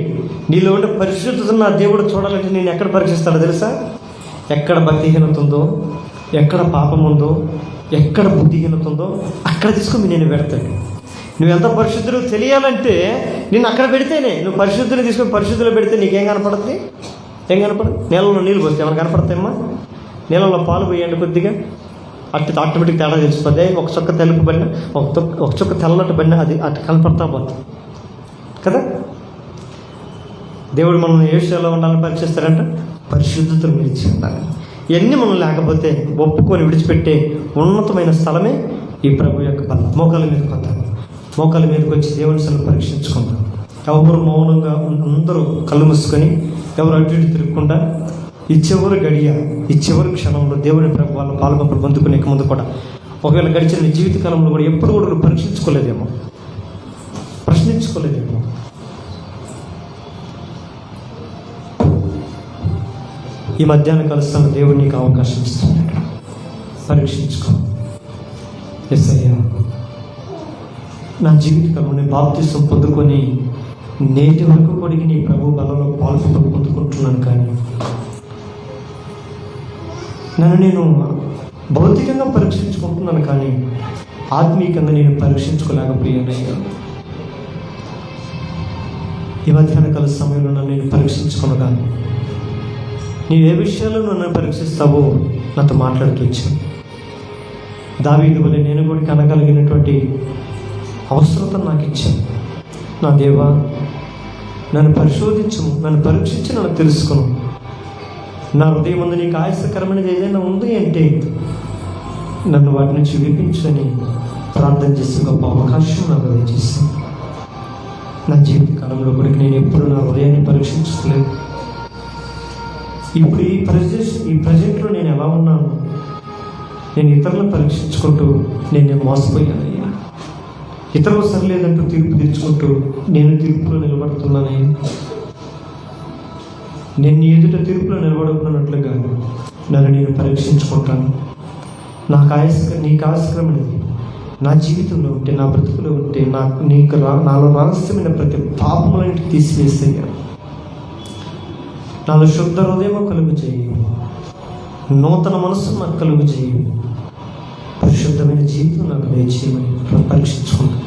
నీలో ఉండే పరిశుద్ధతను నా దేవుడు చూడాలంటే నేను ఎక్కడ పరీక్షిస్తాడో తెలుసా? ఎక్కడ భక్తిహీనత ఉందో, ఎక్కడ పాపం ఉందో, ఎక్కడ బుద్ధిహీనత ఉందో అక్కడ తీసుకొని నేను పెడతాడు. నువ్వు ఎంత పరిశుద్ధులు తెలియాలంటే నిన్ను అక్కడ పెడితేనే, నువ్వు పరిశుద్ధులు తీసుకొని పరిశుద్ధులు పెడితే నీకేం కనపడుతుంది? ఏం కనపడదు? నీళ్ళలో నీళ్ళు పోస్తే ఏమైనా కనపడతాయమ్మా? నీళ్ళలో పాలు పోయండి కొద్దిగా, ఆటోమేటిక్ తేడా తెలిసిపోద్ది. ఒక చుక్క తెలుపు పడిన, ఒక చుక్క తెల్లటి పడిన అది అటు కనపడతా పోతుంది కదా. దేవుడు మనల్ని ఏ విషయాల్లో ఉండాలని పరీక్షిస్తాడంట? పరిశుద్ధతను నిలిచి ఉండాలి. ఇవన్నీ మనం లేకపోతే ఒప్పుకొని విడిచిపెట్టే ఉన్నతమైన స్థలమే ఈ ప్రభు యొక్క బల్ల. మోకాల మీదకి వద్దాం. మోకాల మీదకి వచ్చి దేవుని సలు పరీక్షించుకుందాం. ఎవరు మౌనంగా అందరూ కళ్ళు మూసుకొని, ఎవరు అటు ఇటు తిరగకుండా ఈ చివరి గడియ, ఈ చివరి క్షణంలో దేవుని ప్రభు వాళ్ళ పాల్గొంపులు పొందుకునే ముందు కూడా, ఒకవేళ గడిచిన నీ జీవితకాలంలో కూడా ఎప్పుడు కూడా నువ్వు పరీక్షించుకోలేదేమో, ప్రశ్నించుకోలేదేమో. ఈ మధ్యాహ్న కలుస్తున్న దేవుడు నీకు అవకాశం ఇస్తున్నాడు. పరీక్షించుకో. యేసయ్యా, నా జీవితకాలంలో నేను బాప్తిసం పొందుకొని నేటి వరకు కొడిగి నీ ప్రభు బలలో పాల్పొందు పొందుకుంటున్నాను, కానీ నన్ను నేను భౌతికంగా పరీక్షించుకుంటున్నాను, కానీ ఆత్మీయంగా నేను పరీక్షించుకోలేకపోయానయ్యా. ఈ మధ్యాహ్నకాల సమయంలో నన్ను నేను పరీక్షించుకున్నాను. నీవు ఏ విషయాల్లో నన్ను పరీక్షిస్తావో నాతో మాట్లాడుతూ వచ్చాను. దావీదు వలె నేను కూడా కనగలిగినటువంటి అవసరత నాకు ఇచ్చాను. నా దేవా, నన్ను పరిశోధించము, నన్ను పరీక్షించి నన్ను తెలుసుకును. నా హృదయం ముందు నీకు ఆయాసకరమైనది ఏదైనా ఉంది అంటే నన్ను వాటి నుంచి విడిపించని ప్రార్థన చేసే గొప్ప అవకాశం నాకు దయచేసాను. నా జీవిత కాలంలో కూడా నేను ఎప్పుడు నా హృదయాన్ని పరీక్షించుకోలేదు. ఇప్పుడు ఈ ప్రజెంట్లో నేను ఎలా ఉన్నాను? నేను ఇతరులను పరీక్షించుకుంటూ నేను మోసపోయానయ్యా. ఇతరులు సరిలేదంటూ తీర్పు తెచ్చుకుంటూ నేను తీర్పులో నిలబడుతున్నానయ్యా. నేను ఎదుట తీర్పులో నిలబడుతున్నట్లుగా నన్ను నేను పరీక్షించుకుంటాను. నీకు ఆశ్రమైనది నా జీవితంలో ఉంటే, నా బ్రతుకులో ఉంటే నాలో రహస్యమైన ప్రతి పాపములన్నిటి తీసివేసయ్యా. నాలో శుద్ధ హృదయం కలుగు చేయి, నూతన మనస్సు నాకు కలుగు చేయి, పరిశుద్ధమైన జీవితం నాకు దయచేయమని పరీక్షించుకుంటాను.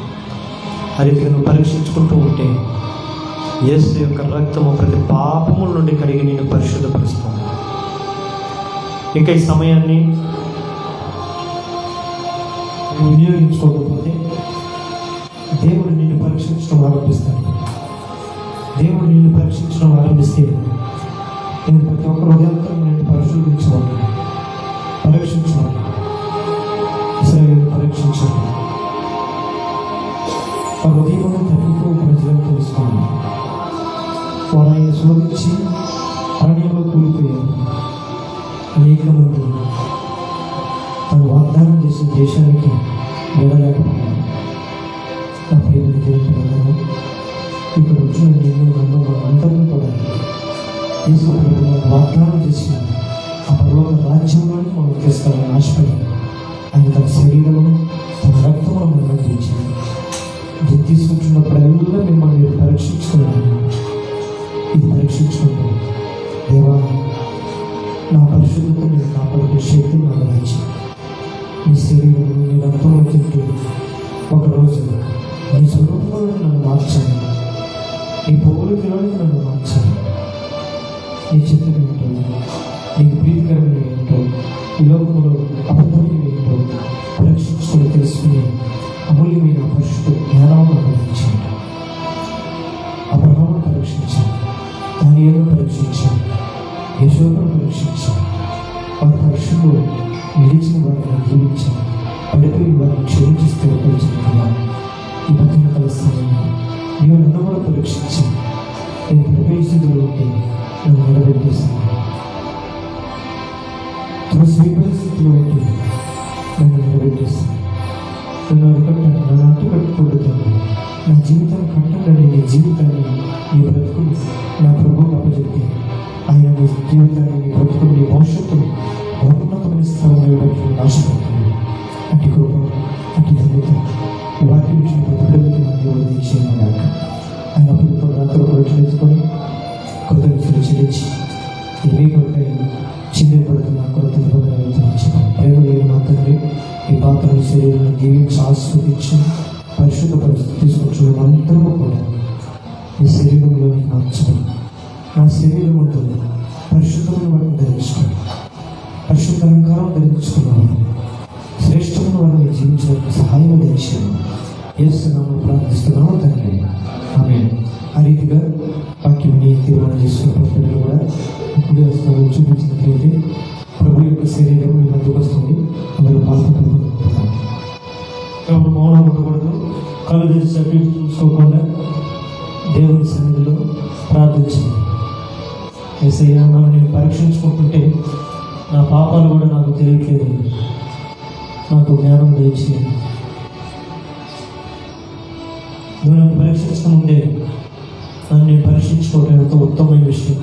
ఆ రీతిగా నువ్వు పరీక్షించుకుంటూ ఉంటే యేసు యొక్క రక్తము ప్రతి పాపముల నుండి కడిగి నేను పరిశుద్ధపరుస్తాను. ఇంకా ఈ సమయాన్ని వినియోగించుకోకపోతే దేవుడు నిన్ను పరీక్షించడం ఆరంభిస్తాడు. దేవుడు నిన్ను పరీక్షించడం ఆరంభిస్తే నేను ప్రతి ఒక్క హృదయంతో నేను పరిశోధించవాలి, పరీక్షించాలి. ఇశ్రాయేలు పరీక్షించాలి. ఆ హృదయంలో తగ్గిపో ప్రజలను తెలుసుకోవాలి. వారు ఆయన శోధించి అరణ్యంలో కూలిపోయారు. అనేక మంది తను వాగ్దానం చేసిన దేశానికి వెళ్ళలేకపోయారు. నా ప్రియమైన దేవుడు, ఇక్కడ వచ్చిన నేను నన్ను మనందరినీ కూడా యేసు ప్రభువు వాగ్దానం చేసిన ఆ పరలోక రాజ్యంలోని మనం తీసుకెళ్ళాలని ఆశపడి ఆయన తన శరీరము తన రక్తము మనం తీర్చాడు. ఇది తీసుకుంటున్నప్పుడల్లా మిమ్మల్ని మీరు పరీక్షించుకున్నాను. ఇది పరీక్షించుకుంటూ దేవా, నా పరిశుద్ధతను నేను కాపాడుకునే శక్తి నాకు ఇచ్చి నీ శరీరం నీ రక్తంలో తింటూ ఒకరోజు నీ స్వరూపంలో నన్ను మార్చాను, నీ పోలికలోకి నన్ను మార్చాను. నీ చిత్తం ఏంటో, నీకు ప్రీతికరమైన ఏంటో, ఈ లోకంలో అబద్ధమైన ఏంటో పరీక్షించుకొని తెలుసుకుని అమూల్యమైన పరిశుద్ధ జ్ఞానాన్ని పరీక్షించాను. అబ్రహామును పరీక్షించాను, దానియేలును పరీక్షించాను, యేషూను పరీక్షించాను. వారి పరీక్షలో నిలిచిన వారిని జీవించాను, పడిపోయిన వారిని క్షమించిస్తే ఉపయోగించుకున్నాను. ఈ మధ్యన కలుస్తాను. నీవు నన్ను కూడా పరీక్షించాను. నేను పడిపోయిన స్థితిలో ఉంటే నన్ను నిలబెట్టేస్తాను. స్వీకరణ స్థితిలో ఉంటే నన్ను నిలబెట్టేస్తాను. నన్ను అట్టుకట్టుకుంటున్నాను. నా జీవితం కట్టండి. నీ జీవితాన్ని, నీ బ్రతుకుని నా ప్రభువుకు అప్పచెప్తే ఆయన నీ జీవితాన్ని, నీ బ్రతుకుని, నీ భవిష్యత్తును ఉన్నతమైన స్థలంలో ఇవ్వడానికి ఆశపడుతుంది. అటు కృప, అటు ధన్యత వాటి నుంచి ప్రతిబిడ్డలకి మంది వదిలించేయమన్నాక ఆయన ప్రభుత్వం రాత్రి రక్షణెత్తుకొని కృతజ్ఞతలు చెల్లించి ఏమీ కొరకై చిందిపడుతున్న కొరత ప్రేమ లేని మా తండ్రి, ఈ పాత్రను శరీరాన్ని దీవించి ఆస్వాదించి పరిశుద్ధ పరిస్థితి తీసుకొచ్చిన అందరూ కూడా ఈ శరీరంలోని మార్చడం, నా శరీరం ఉంటుంది పరిశుద్ధమైన వాటిని ధరించుకోండి, పరిశుద్ధ అలంకారం ధరించుకున్నాను, శ్రేష్టమైన వారిని జీవించడానికి సహాయం దయచేయండి. యేసునామములో ప్రార్థిస్తున్నాము తండ్రి, ఆమేన్. ఆ రీతిగా వాక్యం తీర్మానం చేసుకున్న ప్రజలు కూడా ఇప్పుడు వస్తున్నారు చూపించినట్లయితే ప్రభు యొక్క శరీరం మీ మధ్యకు వస్తుంది. అందరూ పాల్గొంటున్నాం. ఎవరు మౌనం ఉండకూడదు. కళ్ళు తెరిచి అటు చూసుకోకుండా దేవుని సన్నిధిలో ప్రార్థించండి. యేసయ్యా, నన్ను నేను పరీక్షించుకుంటుంటే నా పాపాలు కూడా నాకు తెలియట్లేదు, నాకు జ్ఞానం దయచేయండి. నువ్వు నన్ను పరీక్షించుకుంటే నన్ను నేను పరీక్షించుకోవడం ఎంతో ఉత్తమమైన విషయం.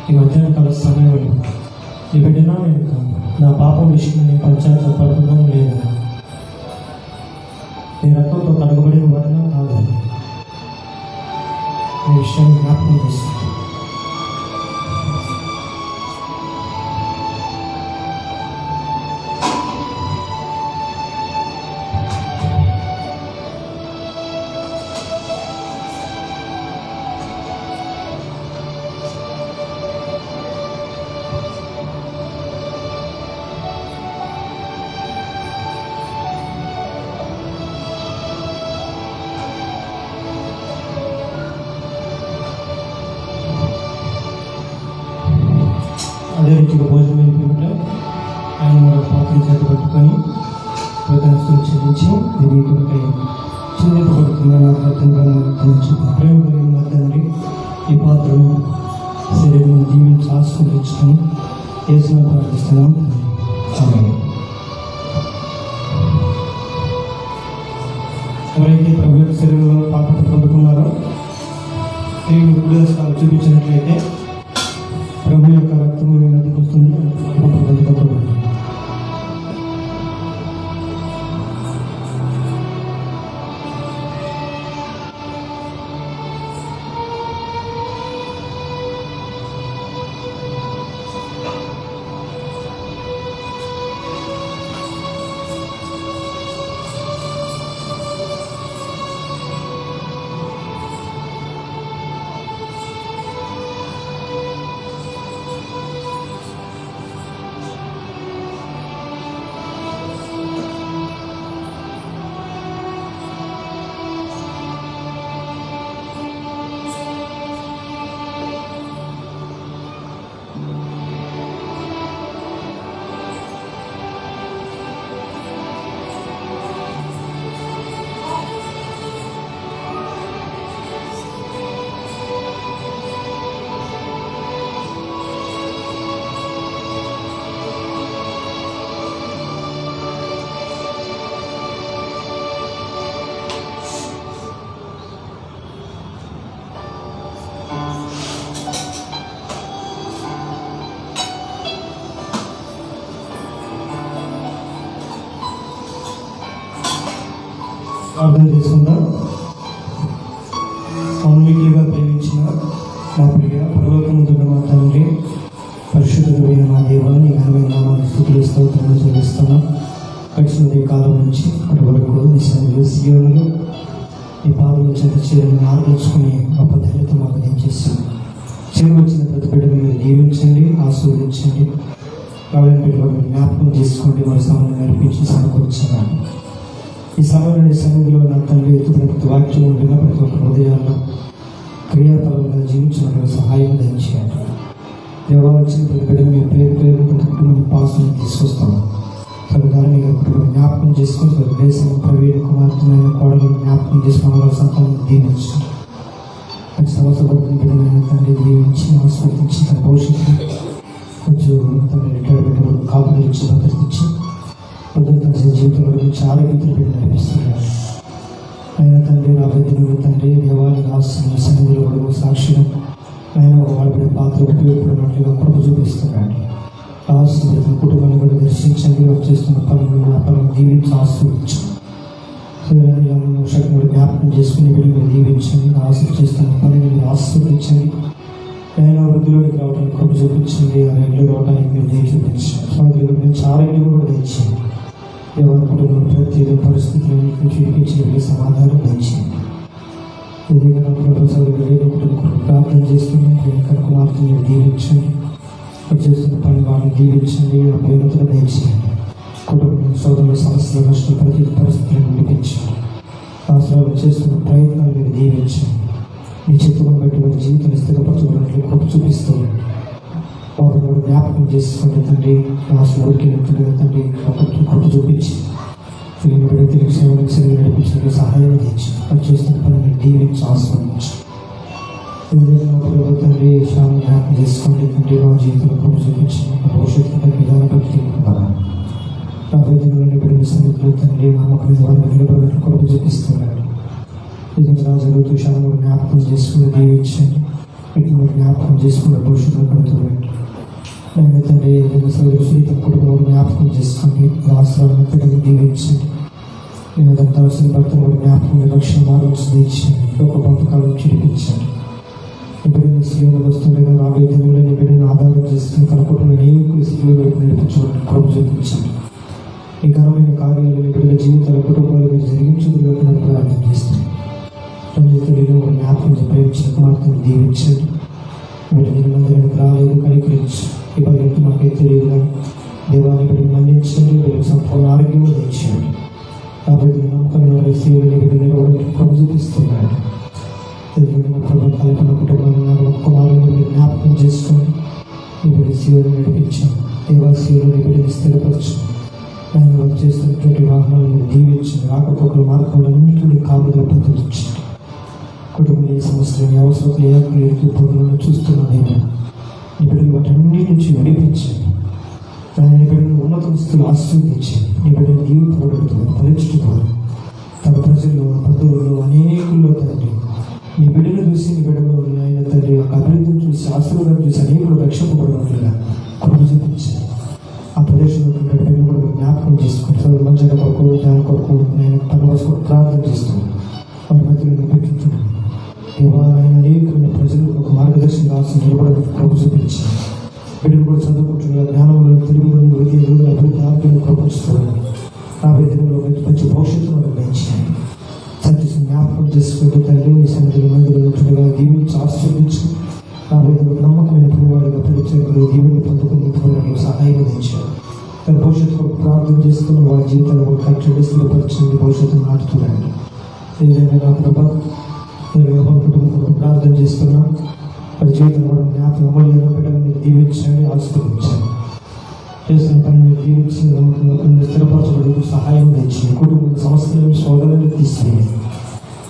ఈ మధ్యాహ్న కాల సమయంలో నీ బిడ్డనా నేను కాదు, నా పాపం విషయం నేను పశ్చాత్తాపడుతున్నాను లేదా, నీ రక్తంతో కడగబడిన వాడినా కాదు, విషయాన్ని జ్ఞాపకం చేస్తుంది. అదే రీతిగా భోజనం అయిపోయిన ఆయన కూడా పాత్ర చేత పెట్టుకొని కృతజ్ఞతలు చెల్లించి దీని కొరకై చిందింపబడుతున్న నా ప్రేమ కలిగిన తండ్రి ఈ పాత్రను శరీరం జీవించి ఆస్వాదించుకొని చేసిన ప్రార్థిస్తున్నాం. ఎవరైతే ప్రభు యొక్క శరీరంలో పాత్ర పొందుకున్నారో తిరిగి ఉపదేశాలు చూపించినట్లయితే ప్రభు యొక్క రక్తం నదికి వస్తుంది. ప్రార్థన చేసుకుందాం. మౌనికలుగా ప్రేమించిన మా ప్రియ పరలోకముందున్న మా తండ్రి, పరిశుద్ధమైన మా దేవాన్ని ఘనమైన నామాన్ని స్తుతులు స్తోత్రాలు చెల్లిస్తున్నాం. గడిచిన కాలం నుంచి అటు వరకు ఈ సమయంలో సీయోనులు ఈ పాదం చేత చేరుని ఆలోచించుకుని గొప్ప ధన్యత మాకు దయచేసింది. చేరు వచ్చిన ప్రతి బిడ్డను మీరు దీవించండి, ఆశీర్వదించండి. కావాలని బిడ్డలు జ్ఞాపకం చేసుకోండి, మరి సమయం నడిపించి సమకూర్చండి. ఈ సమయంలో సన్నిధిలో నా తండ్రి ప్రతి వాక్యం ఉండిన ప్రతి ఒక్క హృదయాల్లో క్రియాపరంగా జీవించడానికి సహాయం దయచేయండి. దేవా వచ్చిన ప్రతి బిడ్డను మీ పేరు ప్రతి కుటుంబం పాసుని తీసుకొస్తాము. తల్లిదాన్ని కుటుంబం జ్ఞాపకం చేసుకుని దేశం ప్రవీణ్ కుమార్తెమైన కోడలను జ్ఞాపకం చేసుకుని వారి సంతానం దీవించండి. ప్రతి సంవత్సరం బిడ్డలైన తండ్రి దీవించి ఆస్వాదించి తన భవిష్యత్తు ఉద్యోగం తండ్రి రిటైర్మెంట్ కాపులు ఇచ్చి భద్రతించి తన జీవితంలో గురించి ఆరోగ్యంతో పెట్టి నడిపిస్తున్నారు. అయినా తండ్రి రాబోతున్న తండ్రి దేవాలయ ఆశ్రమ సన్నిధిలో కూడా సాక్షిగా ఆయన వాడిపడే పాత్ర ఉపయోగపడినట్లుగా కృప చూపిస్తున్నాడు. ఆశ్రమ కుటుంబాన్ని కూడా దర్శించండి. చేస్తున్న పనులు ఆ పనులు దీవించి ఆస్వాదించండి. శక్తిని జ్ఞాపకం చేసుకుని వీళ్ళు దీవించండి. ఆశ చేస్తున్న పనిని మీరు ఆస్వాదించండి. ఆయన వృద్ధిలోకి రావడానికి కృప చూపించండి. ఆ రెడ్లు రావడానికి మీరు దయ చూపించండి. స్వామి గురించి ఆరోగ్యం కూడా దయచేయండి. ఎవరి కుటుంబం ప్రతి పరిస్థితులను చూపించి సమాధానం దయచేయండి. ప్రార్థన చేస్తున్నాం. ప్రియాంక కుమార్తె మీరు దీవించండి. చేస్తున్న పని వారిని దీవించండి. ఆ ప్రేమతో దయచేయండి. కుటుంబం సోదరుల సమస్యల నష్టం ప్రతి పరిస్థితులను విడిపించండి. అవసరాలు చేస్తున్న ప్రయత్నాలు మీరు దీవించండి. మీ చిత్తులను బట్టి వారి జీవితాన్ని స్థిరపరచుకున్నట్లు కృప చూపిస్తుంది. వారు కూడా జ్ఞాపకం చేసుకుంటే తండ్రి రాష్ట్ర ఊరికెళ్ళినట్లుగా తండ్రి ఒకరికి కృప చూపించి తిరిగి సేవలకు సరిగా నడిపించడానికి సహాయం తెచ్చి వారు చేస్తున్న పనిని దీవించి ఆస్వాదించి తండ్రి విషయాన్ని జ్ఞాపకం చేసుకోండి. తండ్రి వారి జీవితంలో కృప చూపించి భవిష్యత్తు విధానం బట్టి తీసుకుంటారు. రాబోతున్న బిడ్డల సన్నిధిలో తండ్రి నమ్మకం మీద వారిని నిలబడినట్లు కృప చూపిస్తున్నారు. నిజంగా జరుగుతూ విషయాలను జ్ఞాపకం చేసుకుని దీవించండి. వీటిని జ్ఞాపకం చేసుకున్న భవిష్యత్తులో కడుతున్నాడు. నేను తండ్రి శ్రీత కుటుంబం జ్ఞాపకం చేసుకోండి. రాష్ట్రాలను పిల్లలు దీవించండి. నేను దంతాల్సిన భర్తను జ్ఞాపకం రక్షణ మార్గం దించండి. ఒక బంధకాలను చిడిపించండి. సిలువలో వస్తుండగా రాబోయే దినంలో నీ బిడ్డను ఆధారం చేసుకుని కనుకుంటున్న అనేకులు సిలువ వైపు నడిపించబడి కృప చూపించండి. ఈ ఘనమైన కార్యాలు నీ బిడ్డల జీవితాల కుటుంబాలు మీరు జరిగించుకుని ప్రార్థన చేస్తాను. తండ్రిలో జ్ఞాపకం ప్రేమించిన కుమార్తెను దీవించండి. మీరు మందిరానికి రాలేదు కనికరించు. ఈ పరిగెత్తి మాకే తెలియదు దేవాన్ని బిడ్డను మన్నించండి. మీరు సంపూర్ణ ఆరోగ్యం ఇచ్చేయండి. కాబట్టి నమ్మకమైన సేవని బిడ్డలు కృప చూపిస్తున్నాడు. ప్రభు కల్పన కుటుంబాన్ని కుమారుని జ్ఞాపకం చేసుకొని ఈ బిడ్డ సేవను నడిపించాం. దేవా సేవని బిడ్డని స్థిరపరచు. ఆయన వర్క్ చేస్తున్నటువంటి వాహనాలను దీవించండి. రాకపోకల మార్గంలన్నింటినీ కాపుదల పద్ధతించండి. కుటుంబం ఏ సమస్యలు అవసరం ఏకీకి పొందులను చూస్తున్నాను. ఈ బిడ్డలు వాటన్నిటి నుంచి విడిపించండి. ఆయన బిడ్డను ఉన్నత స్థితిలో ఆశీర్వదించండి. ఈ బిడ్డను దీవింపబడుతుంది ఫలించుతున్నారు. తన ప్రజల్లో బంధువుల్లో అనేకుల్లో తండ్రి నీ బిడ్డను చూసి నీ బిడ్డలో ఆయన తండ్రి యొక్క అభివృద్ధిని చూసి ఆశీర్వాదం చూసి అనేకులు రక్షింపబడినట్లుగా కృప చూపించండి. ఆ ప్రదేశంలో బిడ్డను కూడా జ్ఞాపకం చేసుకుని మంచిగా కొరకు దాని కొరకు నేను పనివరకు ప్రార్థన చేస్తున్నాను. వారి మధ్యలో పెట్టించున్నాను. దేవాలయం అనేకులను ప్రజలు ఒక మార్గదర్శనం రాసి నిలబడడం కృప చూపించాను. బిడ్డలు కూడా చదువుకుంటున్న జ్ఞానంలో తెలుగులో విద్యలో అభివృద్ధి ఆరోగ్యం కృపించుకోవాలి. రాబోయే దినంలో మంచి భవిష్యత్తును అనుగ్రహించాను. సత్యసం జ్ఞాపకం చేసుకుంటూ తండ్రి మీ సన్నిధిలో మందిలో ఉంటుండగా దీవించి ఆశీర్వదించు. రాబోయే నమ్మకమైన పిల్లవాడిగా పరిచయంలో దీవులు పొందుకుని సహాయం అందించారు. తన భవిష్యత్తు ప్రార్థన చేసుకుని వారి జీవితాలను కట్టడి స్థిరపరిచింది. భవిష్యత్తును నాటుతున్నాడు. ఏదైనా నా ప్రభా కుటుంబం ప్రార్థన చేస్తున్నాం. వారి జీవితంలో కూడా జ్ఞాపకం అమలు బిడ్డలు మీరు దీవించండి, ఆశీర్వదించండి. చేసిన పని మీరు దీవించి స్థిరపరచబడి సహాయం తెచ్చింది. కుటుంబ సమస్యలను సోదరులను తీసుకెళ్ళి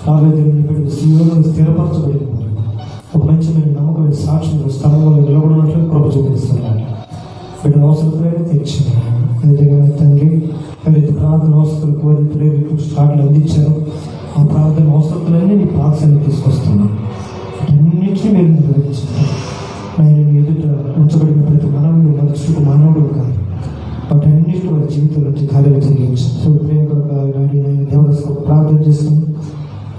రాబోయే బిడ్డలు జీవనంలో స్థిరపరచబడి ఒక మంచిమైన నమ్మకమైన సాక్షులు స్థలంలో నిలబడినట్లు కృప చూపిస్తున్నాడు. బిడ్డల అవసరమైన తెచ్చింది. అదేవిధంగా తండ్రి మరి ప్రార్థన అవసరాలు కోరి ప్రేరేకులు స్టార్ట్లు అందించారు. ఆ ప్రార్థన అవసరాలన్నీ నీ ప్రార్థనకి తీసుకొస్తున్నాను. అన్నింటినీ మీరు నిర్వహించారు. ఆయన ఎదుట ఉంచబడిన ప్రతి మనవుడు మనుషుడు మానవుడు కాదు. వాటన్నిటి వారి జీవితంలో కార్యాలు జరిగించారు. సో ప్రేమ దేవదశ ప్రార్థన చేస్తుంది.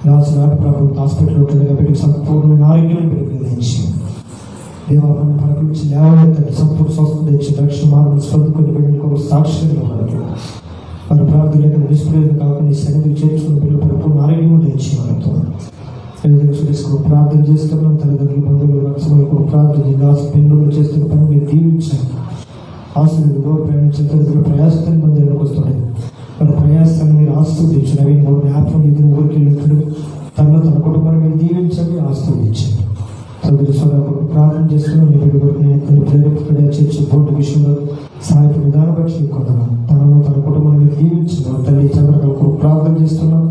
రాజు నాటి ప్రభుత్వ హాస్పిటల్ ఉంటుండగా బిడ్డకు సంపూర్ణమైన ఆరోగ్యం ప్రతిపాదించి దేవాలను ప్రకటించి లేవనెత్తండి. సంపూర్ణ స్వస్థత తెచ్చి రక్షణ మార్గం స్పందుకుని బిడ్డలకు సాక్ష్యంగా ఉన్నారు. వారి ప్రార్థనలకు నిష్ప్రయోజనం కాకుండా ఈ సన్నిధికి చేర్చుకుని బిడ్డలు పరిపూర్ణ ఆరోగ్యం తెచ్చి వారితో సురేష్కు ప్రార్థన చేస్తున్నాం. తల్లిదండ్రులు బంధువులు రక్షణకు ప్రార్థన పెన్నులు చేస్తున్న పని మీరు దీవించండి. ఆశీర్వాదంలో ప్రయాణించిన ప్రయాసాన్ని మందిరానికి వస్తున్నాయి. వాళ్ళ ప్రయాసాన్ని మీరు ఆస్వాదించండి. అవి మూడు జ్ఞాపకం ఇది ఊరికి వెళ్ళినప్పుడు తనలో తన కుటుంబాన్ని మీరు దీవించండి, ఆస్వాదించండి. సోదరి సోదరు ప్రార్థన చేస్తున్నాం. నేను ప్రేరేపడ చర్చి బోర్డు విషయంలో సహాయపడి విధానం బట్టి కొందరు తనలో తన కుటుంబాన్ని మీరు దీవించండి. తల్లి చంద్రకళకు ప్రార్థన చేస్తున్నాం.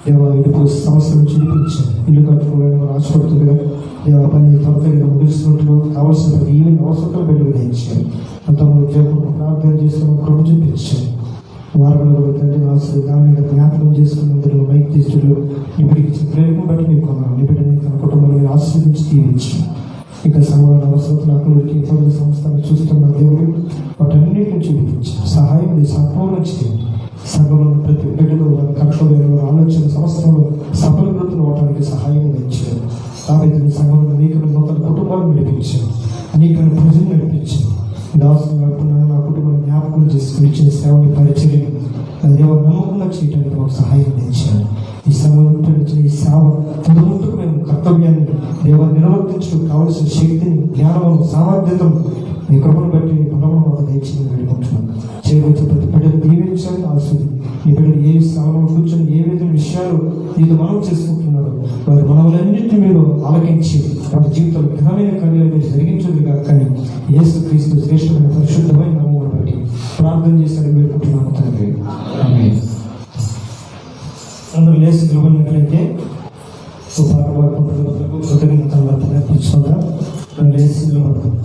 దేవ ఇటు సమస్యలను చూపించండి. ఇల్లు కట్టుకోవడానికి ఆశపడుతుందిగా దేవ పని త్వరగా ముగిస్తున్నట్లు కావాల్సిన ప్రతి ఈవెన్ అవసరం వెలువరించండి. అంతమంది ఉద్యోగం ప్రార్థన చేస్తున్న కృప చూపించండి. వారంలో తండ్రి ఆశలు దాని జ్ఞాపకం చేసుకున్న అందరూ మైక్ తీసులు ఇప్పటికి ప్రేమ బట్టి మీకు కొన్నాను. ఇప్పటిని తన కుటుంబంలో ఆశీర్వించి దీవించండి. ఇక సమాన అవసరం అక్కడికి ఇతరుల సంస్థను చూస్తున్న దేవుడు వాటన్నిటిని చూపించి సహాయం సంపూర్ణ చేయండి. సభలో ప్రతి బిడ్డలో కర్తవ్యంలో ఆలోచన సంస్థలో సఫలీకృతులు అవడానికి సహాయం అందించారు. కాబట్టి సంఘంలో అనేక నూతన కుటుంబాలను నడిపించారు. అనేక ప్రజలు నడిపించారు. దాసులు నడుపున్నాను నా కుటుంబం జ్ఞాపకం చేసుకుని ఇచ్చిన సేవని పరిచయం దేవ నమ్మకంగా చేయడానికి మాకు సహాయం అందించారు. ఈ సమయంలో ఈ సేవ తొలగింపుకు మేము కర్తవ్యాన్ని దేవ నిర్వర్తించడం కావలసిన శక్తిని జ్ఞానము సామర్థ్యతను మీ కృపను బట్టి బలము మాకు దయచేసి వేడుకుంటున్నాం. చేయవచ్చు ప్రతి బిడ్డలు దీవించాలి. ఆశలు ఈ బిడ్డలు ఏ స్థానంలో కూర్చొని ఏ విధంగా విషయాలు ఇది మనం చేసుకుంటున్నారు వారి మనవులన్నింటినీ మీరు ఆలకించి వారి జీవితంలో ఘనమైన కార్యాలు మీరు జరిగించదు కానీ యేసు క్రీస్తు శ్రేష్టమైన పరిశుద్ధమైన నామమును బట్టి ప్రార్థన చేశారని వేడుకుంటున్నాము తండ్రి. అందరూ లేచి నిలబడినట్లయితే పాట పాడుకుంటున్నందుకు కృతజ్ఞతలు అర్పించుకుందాం. లేచి నిలబడతాం.